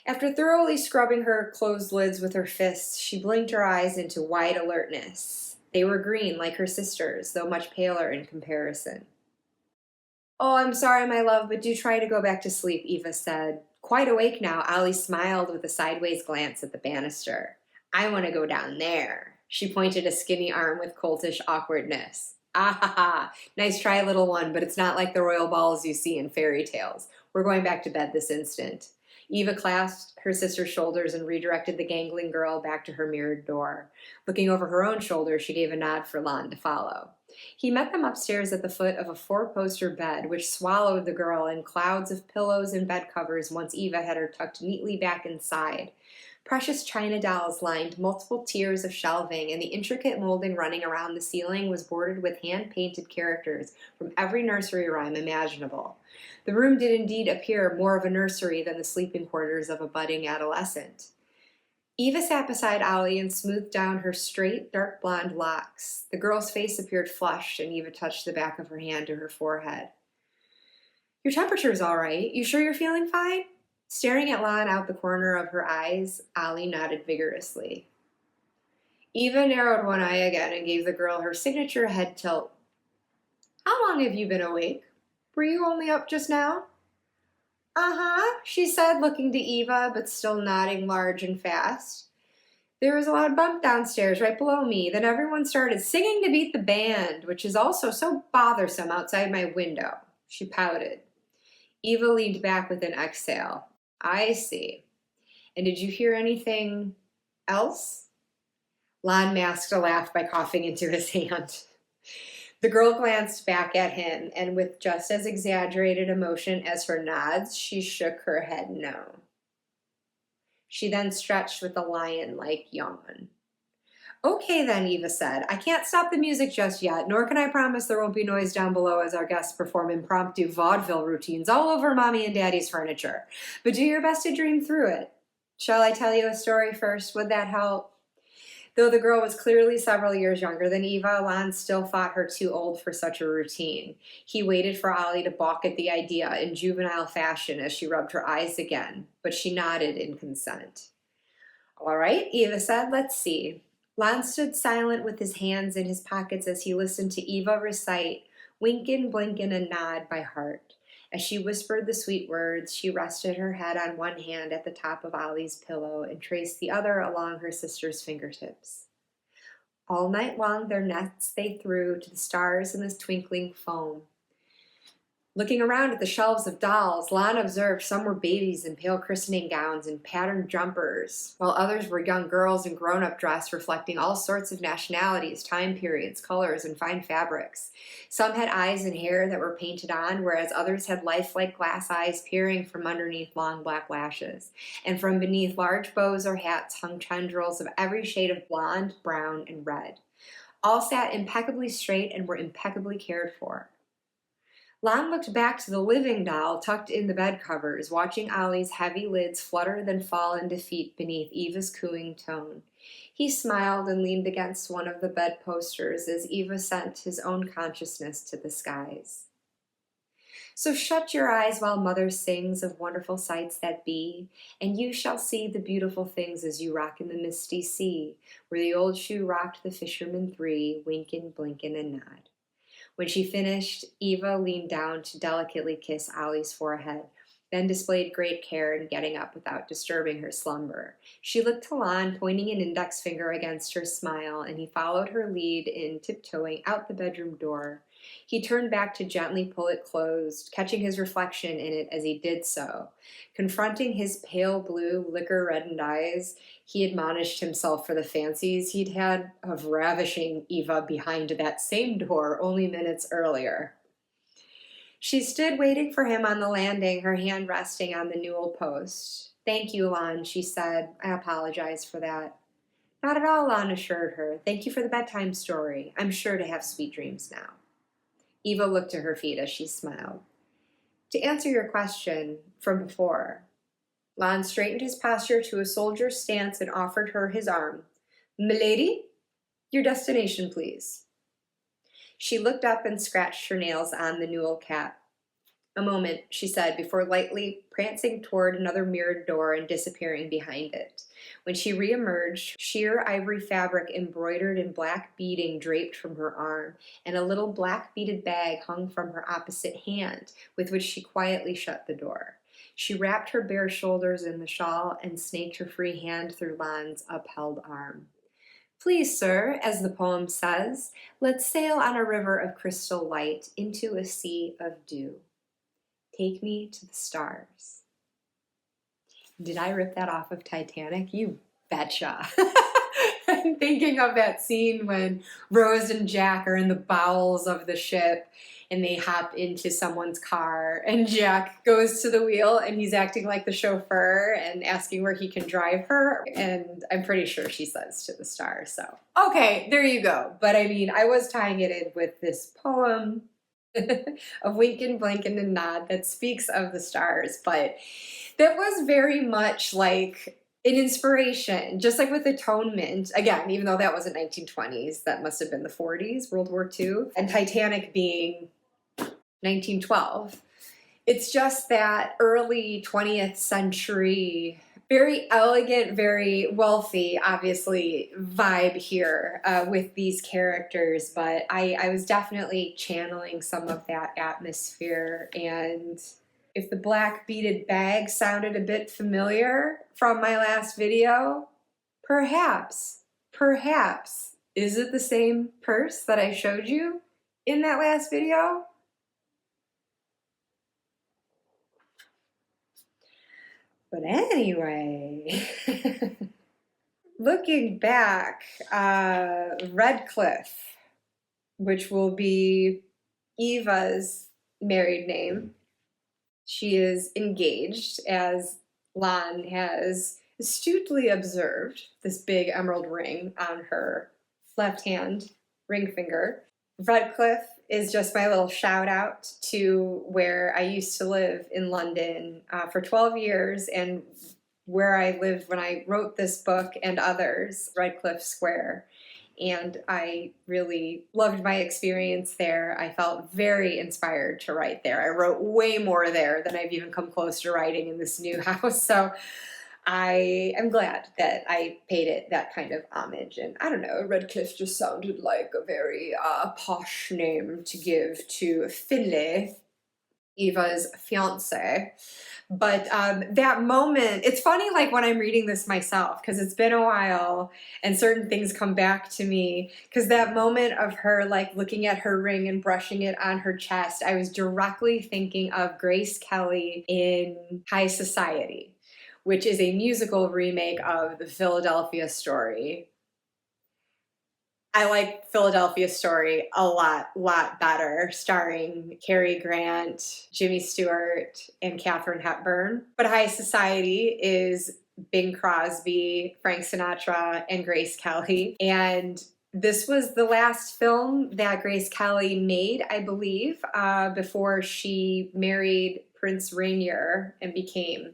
Speaker 1: After thoroughly scrubbing her closed lids with her fists, she blinked her eyes into wide alertness. They were green, like her sister's, though much paler in comparison. Oh, I'm sorry, my love, but do try to go back to sleep, Eva said. Quite awake now, Ollie smiled with a sideways glance at the banister. I want to go down there. She pointed a skinny arm with coltish awkwardness. Ah ha ha, nice try, little one, but it's not like the royal balls you see in fairy tales. We're going back to bed this instant. Eva clasped her sister's shoulders and redirected the gangling girl back to her mirrored door. Looking over her own shoulder, she gave a nod for Lon to follow. He met them upstairs at the foot of a four-poster bed, which swallowed the girl in clouds of pillows and bed covers once Eva had her tucked neatly back inside. Precious china dolls lined multiple tiers of shelving, and the intricate molding running around the ceiling was bordered with hand-painted characters from every nursery rhyme imaginable. The room did indeed appear more of a nursery than the sleeping quarters of a budding adolescent. Eva sat beside Ollie and smoothed down her straight, dark blonde locks. The girl's face appeared flushed, and Eva touched the back of her hand to her forehead. Your temperature's all right. You sure you're feeling fine? Staring at Lon out the corner of her eyes, Ollie nodded vigorously. Eva narrowed one eye again and gave the girl her signature head tilt. How long have you been awake? Were you only up just now? Uh-huh, she said, looking to Eva, but still nodding large and fast. There was a loud bump downstairs right below me. Then everyone started singing to beat the band, which is also so bothersome outside my window. She pouted. Eva leaned back with an exhale. I see. And did you hear anything else? Lon masked a laugh by coughing into his hand. The girl glanced back at him, and with just as exaggerated emotion as her nods, she shook her head no. She then stretched with a lion-like yawn. Okay then, Eva said. I can't stop the music just yet, nor can I promise there won't be noise down below as our guests perform impromptu vaudeville routines all over Mommy and Daddy's furniture. But do your best to dream through it. Shall I tell you a story first? Would that help? Though the girl was clearly several years younger than Eva, Lon still thought her too old for such a routine. He waited for Ollie to balk at the idea in juvenile fashion as she rubbed her eyes again, but she nodded in consent. All right, Eva said, let's see. Lon stood silent with his hands in his pockets as he listened to Eva recite, "Winkin', blinkin', and nod" by heart. As she whispered the sweet words, she rested her head on one hand at the top of Ollie's pillow and traced the other along her sister's fingertips. All night long their nets they threw to the stars in the twinkling foam. Looking around at the shelves of dolls, Lon observed some were babies in pale christening gowns and patterned jumpers, while others were young girls in grown-up dress reflecting all sorts of nationalities, time periods, colors, and fine fabrics. Some had eyes and hair that were painted on, whereas others had lifelike glass eyes peering from underneath long black lashes. And from beneath large bows or hats hung tendrils of every shade of blonde, brown, and red. All sat impeccably straight and were impeccably cared for. Lon looked back to the living doll tucked in the bed covers, watching Ollie's heavy lids flutter then fall in defeat beneath Eva's cooing tone. He smiled and leaned against one of the bed posters as Eva sent his own consciousness to the skies. So shut your eyes while Mother sings of wonderful sights that be, and you shall see the beautiful things as you rock in the misty sea, where the old shoe rocked the fishermen three, winkin', blinkin', and nod. When she finished, Eva leaned down to delicately kiss Ollie's forehead, then displayed great care in getting up without disturbing her slumber. She looked to Lon, pointing an index finger against her smile, and he followed her lead in tiptoeing out the bedroom door. He turned back to gently pull it closed, catching his reflection in it as he did so. Confronting his pale blue, liquor-reddened eyes, he admonished himself for the fancies he'd had of ravishing Eva behind that same door only minutes earlier. She stood waiting for him on the landing, her hand resting on the newel post. "Thank you, Lon," she said. "I apologize for that." "Not at all," Lon assured her. "Thank you for the bedtime story. I'm sure to have sweet dreams now." Eva looked to her feet as she smiled. "To answer your question from before," Lon straightened his posture to a soldier's stance and offered her his arm. "Milady, your destination, please." She looked up and scratched her nails on the newel cap. "A moment," she said, before lightly prancing toward another mirrored door and disappearing behind it. When she reemerged, sheer ivory fabric embroidered in black beading draped from her arm, and a little black beaded bag hung from her opposite hand, with which she quietly shut the door. She wrapped her bare shoulders in the shawl and snaked her free hand through Lon's upheld arm. "Please, sir, as the poem says, let's sail on a river of crystal light into a sea of dew. Take me to the stars." Did I rip that off of Titanic? You betcha. I'm thinking of that scene when Rose and Jack are in the bowels of the ship and they hop into someone's car and Jack goes to the wheel and he's acting like the chauffeur and asking where he can drive her, and I'm pretty sure she says to the stars. So okay, there you go. But I mean, I was tying it in with this poem of Winkin', Blinkin', and Nod that speaks of the stars, but that was very much like an inspiration, just like with Atonement. Again, even though that wasn't 1920s, that must have been the 40s, World War II, and Titanic being 1912. It's just that early 20th century, very elegant, very wealthy, obviously, vibe here with these characters, but I was definitely channeling some of that atmosphere. And if the black beaded bag sounded a bit familiar from my last video, perhaps, is it the same purse that I showed you in that last video? But anyway, looking back, Redcliffe, which will be Eva's married name, she is engaged, as Lon has astutely observed, this big emerald ring on her left hand ring finger. Redcliffe is just my little shout out to where I used to live in London for 12 years and where I lived when I wrote this book and others, Redcliffe Square. And I really loved my experience there. I felt very inspired to write there. I wrote way more there than I've even come close to writing in this new house. So I am glad that I paid it that kind of homage. And I don't know, Redcliffe just sounded like a very posh name to give to Finlay, Eva's fiance. But that moment, it's funny, like when I'm reading this myself, because it's been a while and certain things come back to me. Because that moment of her like looking at her ring and brushing it on her chest, I was directly thinking of Grace Kelly in High Society, which is a musical remake of the Philadelphia Story. I like Philadelphia Story a lot better, starring Cary Grant, Jimmy Stewart, and Katharine Hepburn. But High Society is Bing Crosby, Frank Sinatra, and Grace Kelly. And this was the last film that Grace Kelly made, I believe, before she married Prince Rainier and became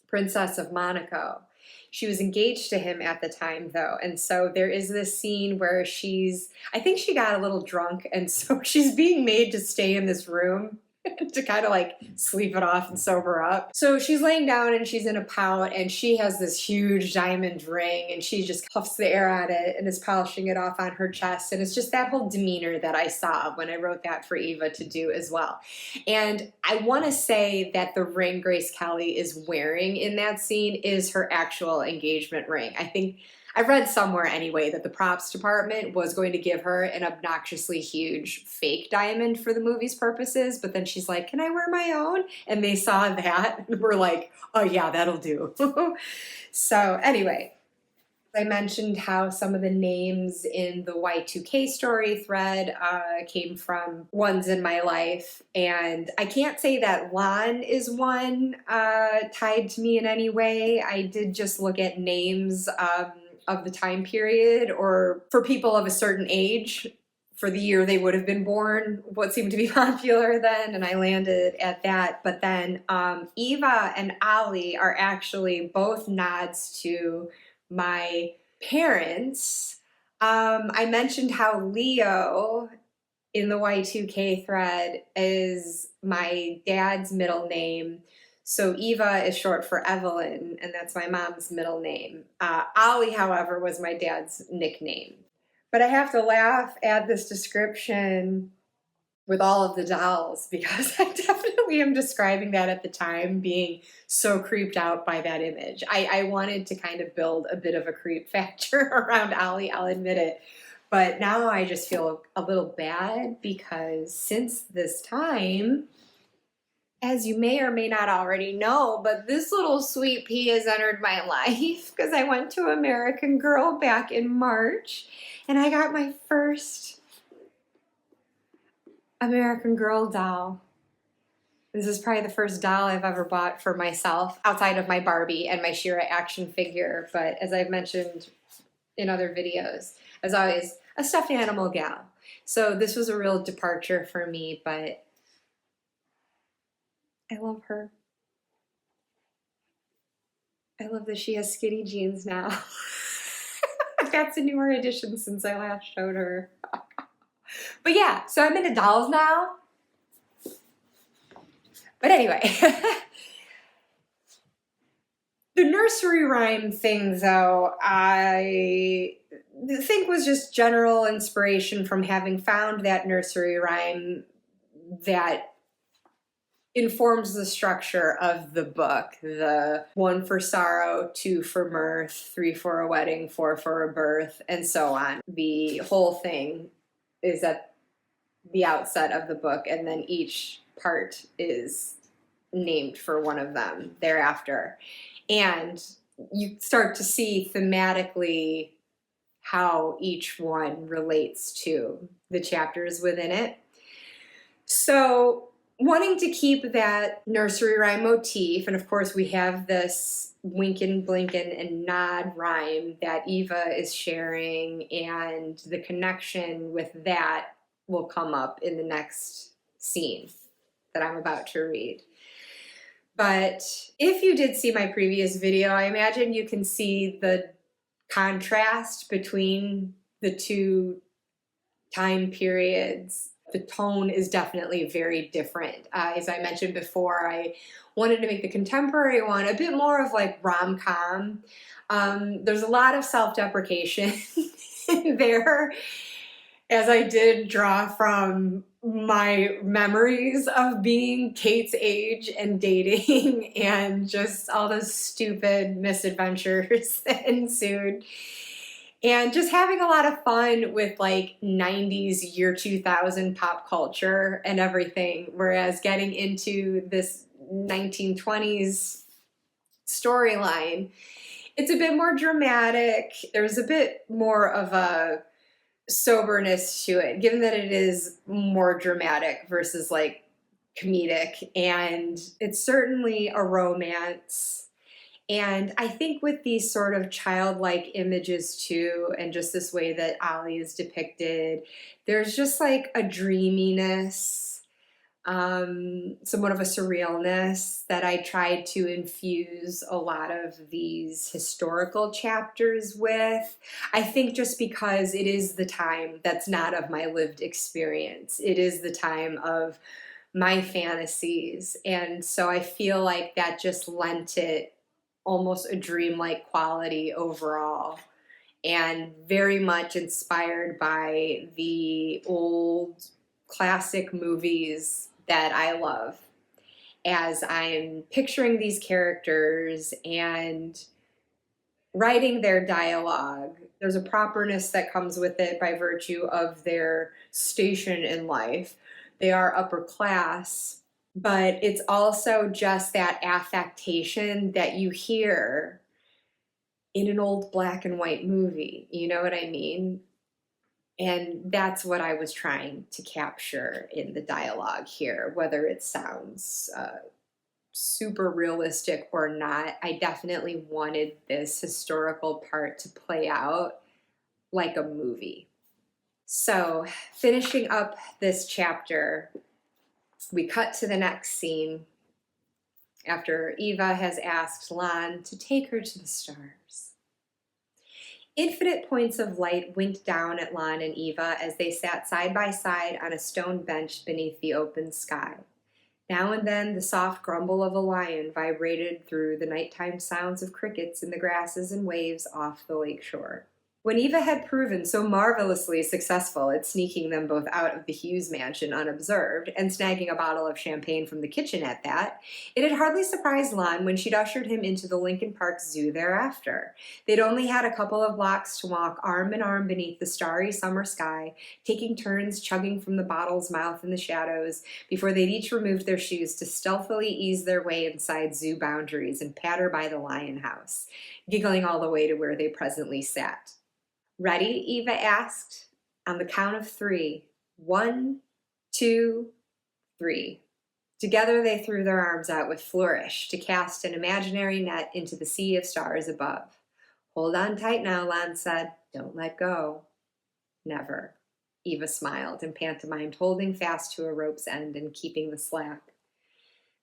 Speaker 1: Princess of Monaco. She was engaged to him at the time, though, and so there is this scene where I think she got a little drunk, and so she's being made to stay in this room to kind of like sleep it off and sober up. So she's laying down and she's in a pout, and she has this huge diamond ring, and she just puffs the air at it and is polishing it off on her chest. And it's just that whole demeanor that I saw when I wrote that for Eva to do as well. And I want to say that the ring Grace Kelly is wearing in that scene is her actual engagement ring. I think I read somewhere anyway that the props department was going to give her an obnoxiously huge fake diamond for the movie's purposes, but then she's like, can I wear my own? And they saw that and were like, oh yeah, that'll do. So anyway, I mentioned how some of the names in the Y2K story thread came from ones in my life. And I can't say that Lon is one tied to me in any way. I did just look at names of the time period, or for people of a certain age, for the year they would have been born, what seemed to be popular then, and I landed at that. But then Eva and Ali are actually both nods to my parents. I mentioned how Leo in the Y2K thread is my dad's middle name. So Eva is short for Evelyn, and that's my mom's middle name. Ali, however, was my dad's nickname. But I have to laugh at this description with all of the dolls, because I definitely am describing that at the time, being so creeped out by that image. I wanted to kind of build a bit of a creep factor around Ali, I'll admit it. But now I just feel a little bad, because since this time, as you may or may not already know, but this little sweet pea has entered my life because I went to American Girl back in March, and I got my first American Girl doll. This is probably the first doll I've ever bought for myself, outside of my Barbie and my She-Ra action figure. But as I've mentioned in other videos, as always, a stuffed animal gal. So this was a real departure for me, but I love her. I love that she has skinny jeans now. That's a newer addition since I last showed her. But yeah, so I'm into dolls now. But anyway, the nursery rhyme thing, though, I think was just general inspiration from having found that nursery rhyme that informs the structure of the book. The 1 for sorrow, 2 for mirth, 3 for a wedding, 4 for a birth, and so on. The whole thing is at the outset of the book, and then each part is named for one of them thereafter. And you start to see thematically how each one relates to the chapters within it. So wanting to keep that nursery rhyme motif, and of course we have this winkin', blinkin', and nod rhyme that Eva is sharing, and the connection with that will come up in the next scene that I'm about to read. But if you did see my previous video, I imagine you can see the contrast between the two time periods. the tone is definitely very different. As I mentioned before, I wanted to make the contemporary one a bit more of like rom-com. There's a lot of self-deprecation there, as I did draw from my memories of being Kate's age and dating and just all those stupid misadventures that ensued. And just having a lot of fun with like 90s, year 2000 pop culture and everything. Whereas getting into this 1920s storyline, it's a bit more dramatic. There's a bit more of a soberness to it, given that it is more dramatic versus like comedic. And it's certainly a romance. And I think with these sort of childlike images too, and just this way that Ollie is depicted, there's just like a dreaminess, somewhat of a surrealness that I tried to infuse a lot of these historical chapters with. I think just because it is the time that's not of my lived experience, it is the time of my fantasies. And so I feel like that just lent it almost a dreamlike quality overall, and very much inspired by the old classic movies that I love. As I'm picturing these characters and writing their dialogue, there's a properness that comes with it by virtue of their station in life. They are upper class, but it's also just that affectation that you hear in an old black and white movie. You know what I mean? And that's what I was trying to capture in the dialogue here, whether it sounds super realistic or not. I definitely wanted this historical part to play out like a movie. So, finishing up this chapter, we cut to the next scene after Eva has asked Lan to take her to the stars. Infinite points of light winked down at Lan and Eva as they sat side by side on a stone bench beneath the open sky. Now and then the soft grumble of a lion vibrated through the nighttime sounds of crickets in the grasses and waves off the lake shore. When Eva had proven so marvelously successful at sneaking them both out of the Hughes mansion unobserved, and snagging a bottle of champagne from the kitchen at that, it had hardly surprised Lon when she'd ushered him into the Lincoln Park Zoo thereafter. They'd only had a couple of blocks to walk arm in arm beneath the starry summer sky, taking turns chugging from the bottle's mouth in the shadows, before they'd each removed their shoes to stealthily ease their way inside zoo boundaries and patter by the lion house, giggling all the way to where they presently sat. "Ready?" Eva asked. "On the count of 3. 1, 2, 3. Together they threw their arms out with flourish to cast an imaginary net into the sea of stars above. "Hold on tight now," Lan said. "Don't let go." "Never." Eva smiled and pantomimed, holding fast to a rope's end and keeping the slack.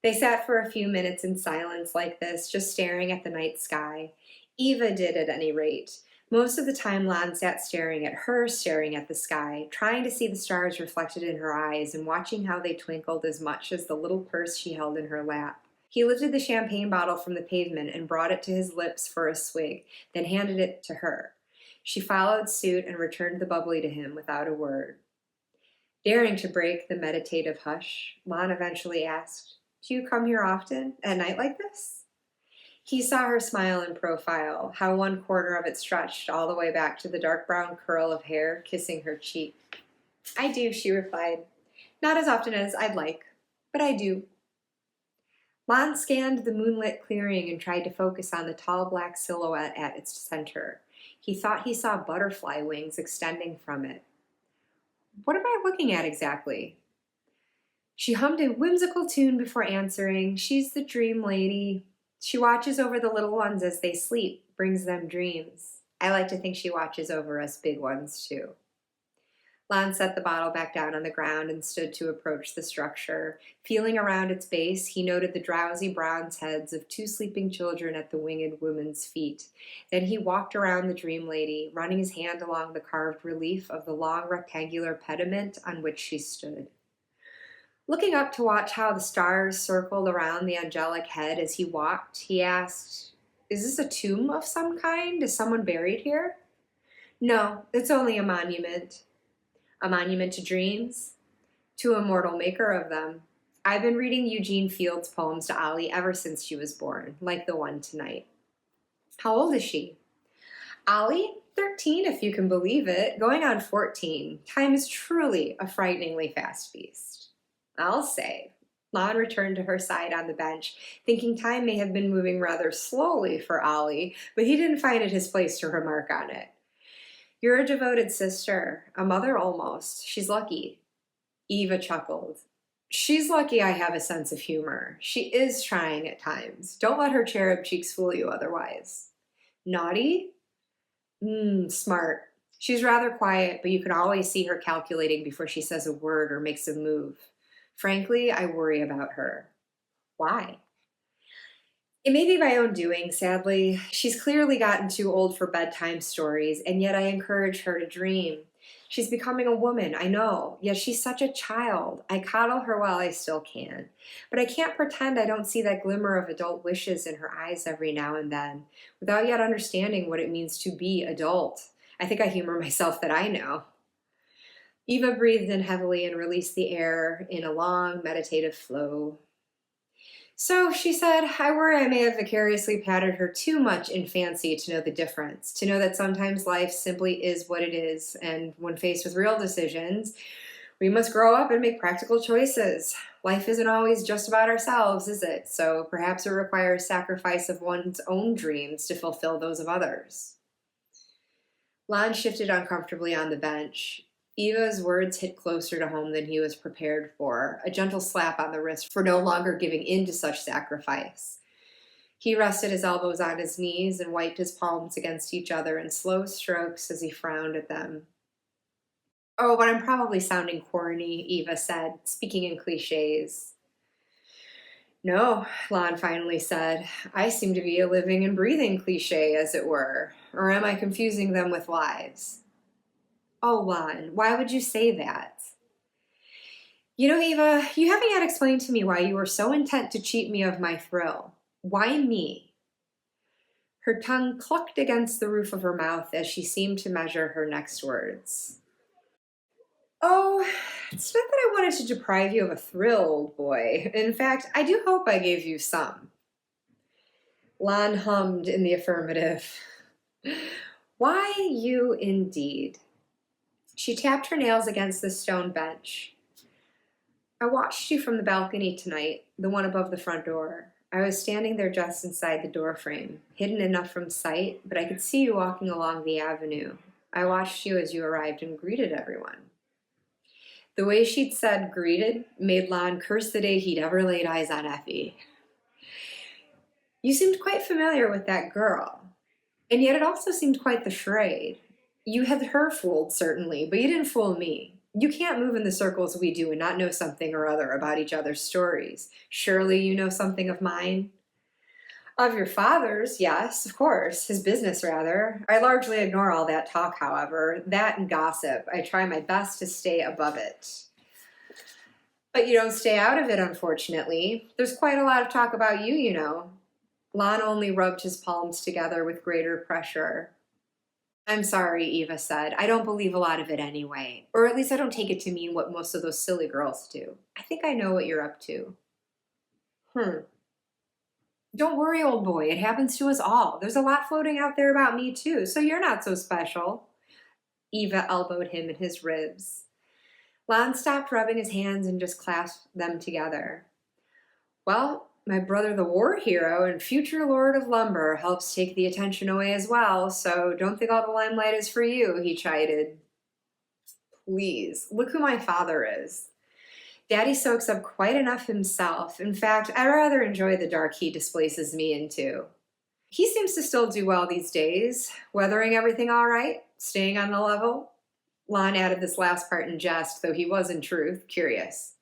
Speaker 1: They sat for a few minutes in silence like this, just staring at the night sky. Eva did, at any rate. Most of the time, Lan sat staring at her, staring at the sky, trying to see the stars reflected in her eyes and watching how they twinkled as much as the little purse she held in her lap. He lifted the champagne bottle from the pavement and brought it to his lips for a swig, then handed it to her. She followed suit and returned the bubbly to him without a word. Daring to break the meditative hush, Lan eventually asked, "Do you come here often, at night like this?" He saw her smile in profile, how one corner of it stretched all the way back to the dark brown curl of hair kissing her cheek. "I do," she replied. "Not as often as I'd like, but I do." Lon scanned the moonlit clearing and tried to focus on the tall black silhouette at its center. He thought he saw butterfly wings extending from it. "What am I looking at exactly?" She hummed a whimsical tune before answering. "She's the dream lady. She watches over the little ones as they sleep, brings them dreams. I like to think she watches over us big ones, too." Lon set the bottle back down on the ground and stood to approach the structure. Feeling around its base, he noted the drowsy bronze heads of two sleeping children at the winged woman's feet. Then he walked around the dream lady, running his hand along the carved relief of the long rectangular pediment on which she stood. Looking up to watch how the stars circled around the angelic head as he walked, he asked, "Is this a tomb of some kind? Is someone buried here?" "No, it's only a monument." "A monument to dreams?" "To a mortal maker of them. I've been reading Eugene Field's poems to Ollie ever since she was born, like the one tonight." "How old is she?" "Ollie? 13, if you can believe it, going on 14. Time is truly a frighteningly fast beast." "I'll say." Lon returned to her side on the bench, thinking time may have been moving rather slowly for Ollie, but he didn't find it his place to remark on it. "You're a devoted sister, a mother almost. She's lucky." Eva chuckled. "She's lucky I have a sense of humor. She is trying at times. Don't let her cherub cheeks fool you otherwise." "Naughty?" Smart. She's rather quiet, but you can always see her calculating before she says a word or makes a move. Frankly, I worry about her." "Why?" "It may be my own doing, sadly. She's clearly gotten too old for bedtime stories, and yet I encourage her to dream. She's becoming a woman, I know, yet she's such a child. I coddle her while I still can. But I can't pretend I don't see that glimmer of adult wishes in her eyes every now and then, without yet understanding what it means to be adult. I think I humor myself that I know." Eva breathed in heavily and released the air in a long, meditative flow. "So," she said, "I worry I may have vicariously patted her too much in fancy to know the difference, to know that sometimes life simply is what it is, and when faced with real decisions, we must grow up and make practical choices. Life isn't always just about ourselves, is it? So perhaps it requires sacrifice of one's own dreams to fulfill those of others." Lon shifted uncomfortably on the bench. Eva's words hit closer to home than he was prepared for, a gentle slap on the wrist for no longer giving in to such sacrifice. He rested his elbows on his knees and wiped his palms against each other in slow strokes as he frowned at them. "Oh, but I'm probably sounding corny," Eva said, speaking in cliches. "No," Lon finally said. "I seem to be a living and breathing cliche, as it were. Or am I confusing them with lies?" "Oh, Lon, why would you say that?" "You know, Eva, you haven't yet explained to me why you were so intent to cheat me of my thrill. Why me?" Her tongue clucked against the roof of her mouth as she seemed to measure her next words. "Oh, it's not that I wanted to deprive you of a thrill, old boy. In fact, I do hope I gave you some." Lon hummed in the affirmative. "Why you indeed?" She tapped her nails against the stone bench. "I watched you from the balcony tonight, the one above the front door. I was standing there just inside the door frame, hidden enough from sight, but I could see you walking along the avenue. I watched you as you arrived and greeted everyone." The way she'd said greeted made Lon curse the day he'd ever laid eyes on Effie. "You seemed quite familiar with that girl, and yet it also seemed quite the charade. You had her fooled, certainly, but you didn't fool me. You can't move in the circles we do and not know something or other about each other's stories. Surely you know something of mine?" "Of your father's, yes, of course. His business, rather. I largely ignore all that talk, however. That and gossip. I try my best to stay above it." "But you don't stay out of it, unfortunately. There's quite a lot of talk about you, you know." Lon only rubbed his palms together with greater pressure. "I'm sorry," Eva said. "I don't believe a lot of it anyway. Or at least I don't take it to mean what most of those silly girls do. I think I know what you're up to." "Don't worry, old boy. It happens to us all. There's a lot floating out there about me, too, so you're not so special." Eva elbowed him in his ribs. Lon stopped rubbing his hands and just clasped them together. "Well, my brother the war hero and future lord of lumber helps take the attention away as well, so don't think all the limelight is for you," he chided. "Please, look who my father is. Daddy soaks up quite enough himself. In fact, I rather enjoy the dark he displaces me into. He seems to still do well these days, weathering everything all right, staying on the level." Lon added this last part in jest, though he was in truth curious.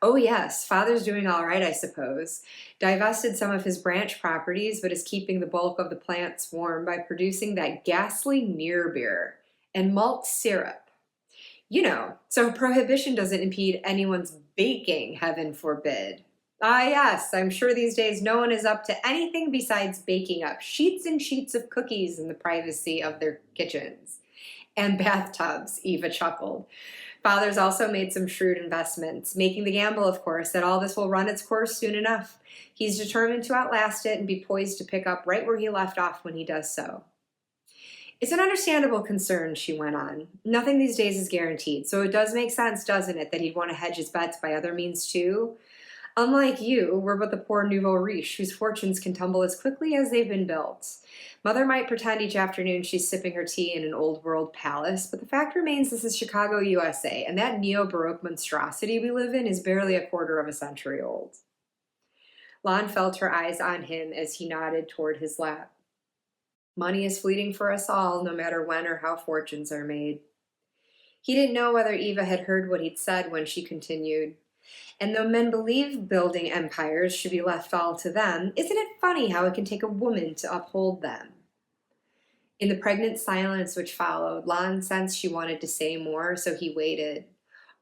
Speaker 1: Oh, yes, father's doing all right, I suppose. Divested some of his branch properties, but is keeping the bulk of the plants warm by producing that ghastly near beer and malt syrup. So prohibition doesn't impede anyone's baking, heaven forbid. Ah, yes, I'm sure these days no one is up to anything besides baking up sheets and sheets of cookies in the privacy of their kitchens. And bathtubs, Eva chuckled. Father's also made some shrewd investments, making the gamble, of course, that all this will run its course soon enough. He's determined to outlast it and be poised to pick up right where he left off when he does so. It's an understandable concern, she went on. Nothing these days is guaranteed, so it does make sense, doesn't it, that he'd want to hedge his bets by other means too? Unlike you, we're but the poor nouveau riche whose fortunes can tumble as quickly as they've been built. Mother might pretend each afternoon she's sipping her tea in an old world palace, but the fact remains this is Chicago, USA, and that neo-Baroque monstrosity we live in is barely a quarter of a century old. Lon felt her eyes on him as he nodded toward his lap. Money is fleeting for us all, no matter when or how fortunes are made. He didn't know whether Eva had heard what he'd said when she continued. And though men believe building empires should be left all to them, isn't it funny how it can take a woman to uphold them? In the pregnant silence which followed, Lon sensed she wanted to say more, so he waited.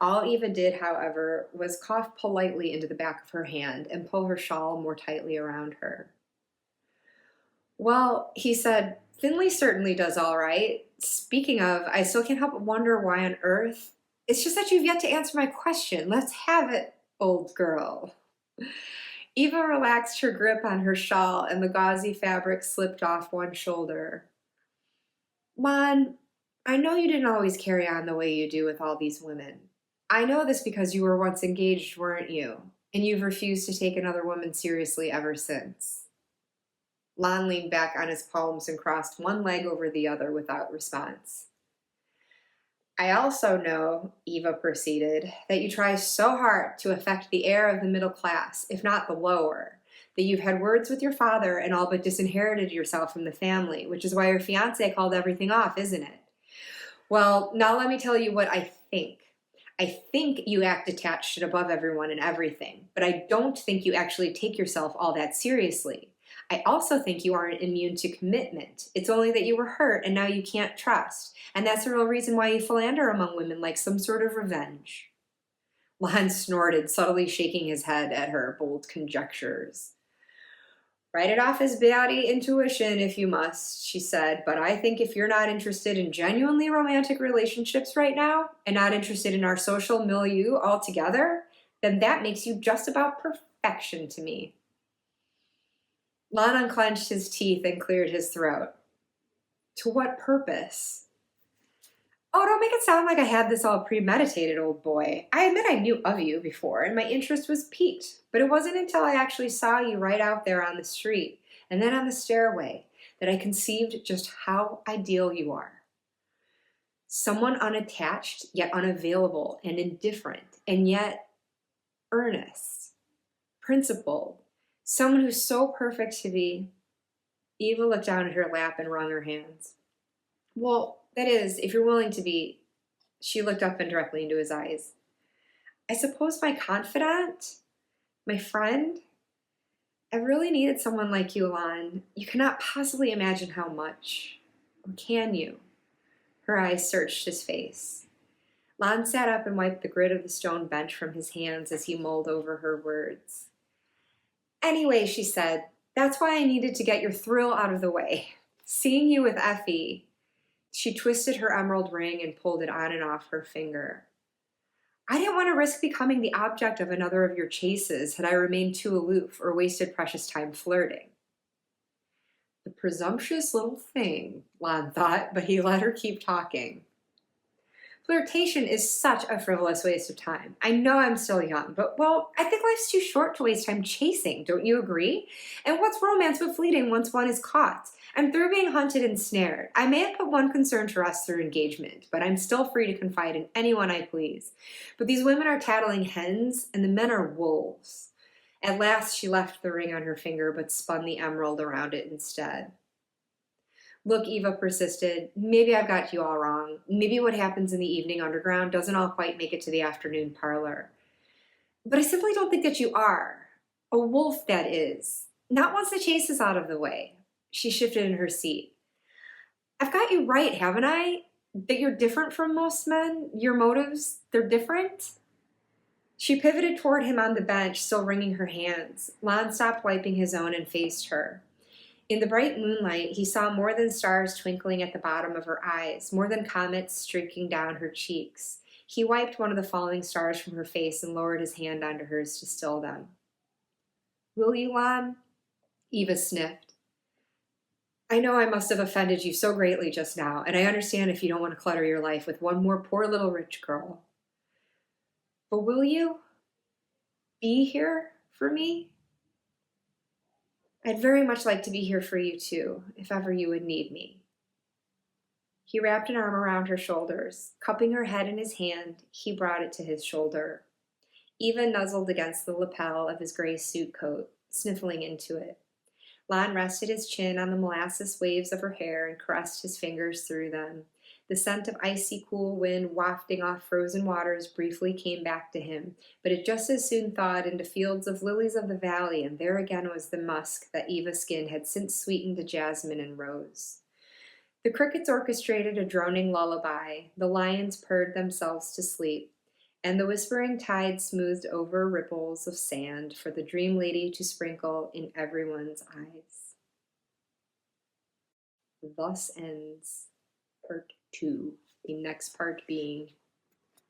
Speaker 1: All Eva did, however, was cough politely into the back of her hand and pull her shawl more tightly around her. Well, he said, Finley certainly does all right. Speaking of, I still can't help but wonder why on earth. It's just that you've yet to answer my question. Let's have it, old girl. Eva relaxed her grip on her shawl and the gauzy fabric slipped off one shoulder. Lon, I know you didn't always carry on the way you do with all these women. I know this because you were once engaged, weren't you? And you've refused to take another woman seriously ever since. Lon leaned back on his palms and crossed one leg over the other without response. I also know, Eva proceeded, that you try so hard to affect the heir of the middle class, if not the lower, that you've had words with your father and all but disinherited yourself from the family, which is why your fiancé called everything off, isn't it? Well, now let me tell you what I think. I think you act detached and above everyone and everything, but I don't think you actually take yourself all that seriously. I also think you aren't immune to commitment. It's only that you were hurt and now you can't trust. And that's the real reason why you philander among women like some sort of revenge. Lon snorted, subtly shaking his head at her bold conjectures. Write it off as bawdy intuition if you must, she said, but I think if you're not interested in genuinely romantic relationships right now and not interested in our social milieu altogether, then that makes you just about perfection to me. Lon unclenched his teeth and cleared his throat. To what purpose? Oh, don't make it sound like I had this all premeditated, old boy. I admit I knew of you before, and my interest was piqued, but it wasn't until I actually saw you right out there on the street, and then on the stairway, that I conceived just how ideal you are. Someone unattached, yet unavailable and indifferent, and yet earnest, principled, someone who's so perfect to be. Eva looked down at her lap and wrung her hands. Well, that is, if you're willing to be. She looked up and directly into his eyes. I suppose my confidant? My friend? I really needed someone like you, Lon. You cannot possibly imagine how much. Or can you? Her eyes searched his face. Lon sat up and wiped the grit of the stone bench from his hands as he mulled over her words. Anyway, she said, that's why I needed to get your thrill out of the way. Seeing you with Effie. She twisted her emerald ring and pulled it on and off her finger. I didn't want to risk becoming the object of another of your chases had I remained too aloof or wasted precious time flirting. The presumptuous little thing, Lon thought, but he let her keep talking. Flirtation is such a frivolous waste of time. I know I'm still young, but, well, I think life's too short to waste time chasing, don't you agree? And what's romance but fleeting once one is caught? I'm through being hunted and snared. I may have put one concern to rest through engagement, but I'm still free to confide in anyone I please. But these women are tattling hens, and the men are wolves. At last she left the ring on her finger, but spun the emerald around it instead. Look, Eva persisted, maybe I've got you all wrong. Maybe what happens in the evening underground doesn't all quite make it to the afternoon parlor. But I simply don't think that you are. A wolf, that is. Not once the chase is out of the way. She shifted in her seat. I've got you right, haven't I? That you're different from most men? Your motives, they're different? She pivoted toward him on the bench, still wringing her hands. Lon stopped wiping his own and faced her. In the bright moonlight, he saw more than stars twinkling at the bottom of her eyes, more than comets streaking down her cheeks. He wiped one of the falling stars from her face and lowered his hand onto hers to still them. Will you, Lon? Eva sniffed. I know I must have offended you so greatly just now, and I understand if you don't want to clutter your life with one more poor little rich girl. But will you be here for me? I'd very much like to be here for you too, if ever you would need me. He wrapped an arm around her shoulders. Cupping her head in his hand, he brought it to his shoulder. Eva nuzzled against the lapel of his gray suit coat, sniffling into it. Lon rested his chin on the molasses waves of her hair and caressed his fingers through them. The scent of icy cool wind wafting off frozen waters briefly came back to him, but it just as soon thawed into fields of lilies of the valley, and there again was the musk that Eva's skin had since sweetened to jasmine and rose. The crickets orchestrated a droning lullaby, the lions purred themselves to sleep, and the whispering tide smoothed over ripples of sand for the dream lady to sprinkle in everyone's eyes. Thus ends Part 2, the next part being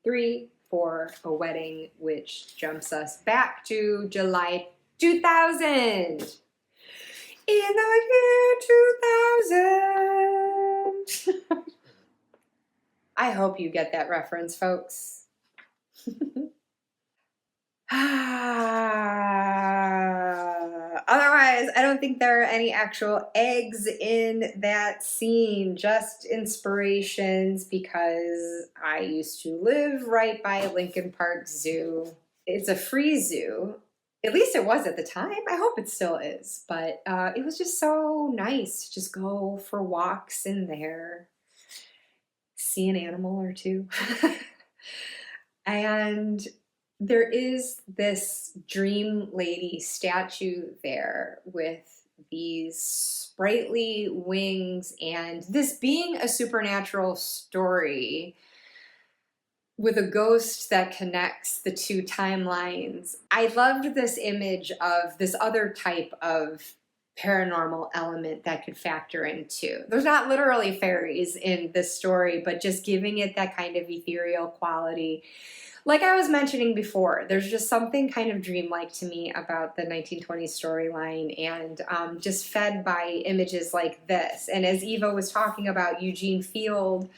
Speaker 1: 3 for a wedding, which jumps us back to July 2000. In the year 2000. I hope you get that reference, folks. Otherwise, I don't think there are any actual eggs in that scene, just inspirations because I used to live right by Lincoln Park Zoo. It's a free zoo. At least it was at the time. I hope it still is. But it was just so nice to just go for walks in there, see an animal or two. And there is this dream lady statue there with these sprightly wings, and this being a supernatural story with a ghost that connects the two timelines. I loved this image of this other type of paranormal element that could factor in too. There's not literally fairies in this story, but just giving it that kind of ethereal quality. Like I was mentioning before, there's just something kind of dreamlike to me about the 1920s storyline, and just fed by images like this. And as Eva was talking about, Eugene Field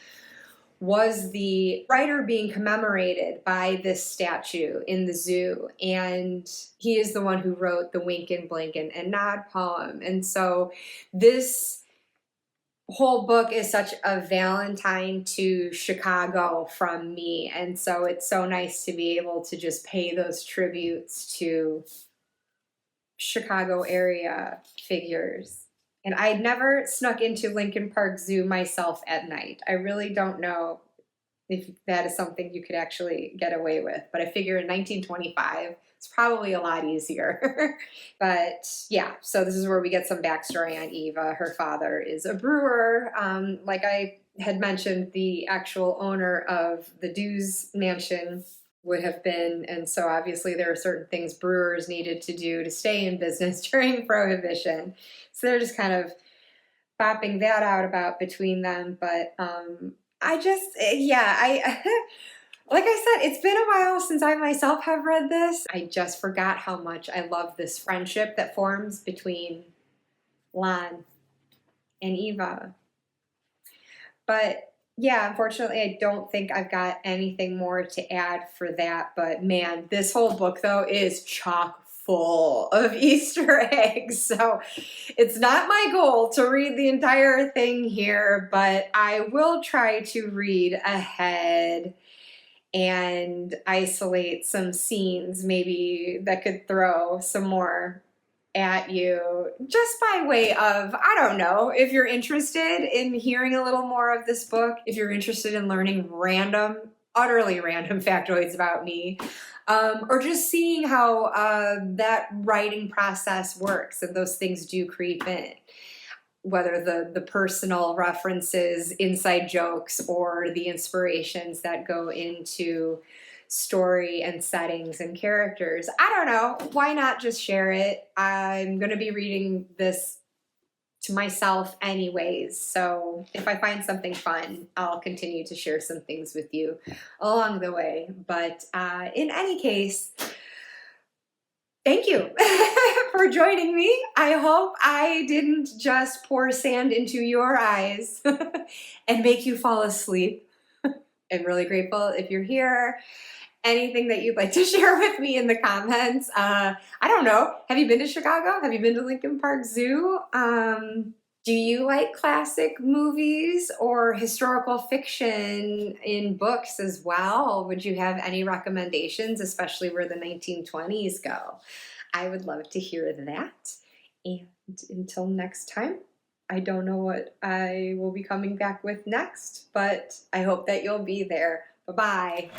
Speaker 1: was the writer being commemorated by this statue in the zoo. And he is the one who wrote the Wink and Blink and Nod poem. And so this whole book is such a Valentine to Chicago from me. And so it's so nice to be able to just pay those tributes to Chicago area figures. And I'd never snuck into Lincoln Park Zoo myself at night. I really don't know if that is something you could actually get away with. But I figure in 1925, it's probably a lot easier. But yeah, so this is where we get some backstory on Eva. Her father is a brewer. Like I had mentioned, the actual owner of the Dews Mansion would have been. And so obviously there are certain things brewers needed to do to stay in business during Prohibition. So they're just kind of bopping that out about between them. But I just, yeah, like I said, it's been a while since I myself have read this. I just forgot how much I love this friendship that forms between Lon and Eva. But yeah, unfortunately, I don't think I've got anything more to add for that. But man, this whole book, though, is chock full of Easter eggs. So it's not my goal to read the entire thing here, but I will try to read ahead and isolate some scenes maybe that could throw some more at you just by way of, I don't know, if you're interested in hearing a little more of this book, if you're interested in learning random, utterly random factoids about me, or just seeing how that writing process works and those things do creep in, whether the personal references, inside jokes, or the inspirations that go into story and settings and characters. I don't know. Why not just share it? I'm going to be reading this to myself anyways. So if I find something fun, I'll continue to share some things with you along the way. But in any case, thank you for joining me. I hope I didn't just pour sand into your eyes and make you fall asleep. I'm really grateful if you're here. Anything that you'd like to share with me in the comments. I don't know. Have you been to Chicago? Have you been to Lincoln Park Zoo? Do you like classic movies or historical fiction in books as well? Would you have any recommendations, especially where the 1920s go? I would love to hear that. And until next time, I don't know what I will be coming back with next, but I hope that you'll be there. Bye-bye.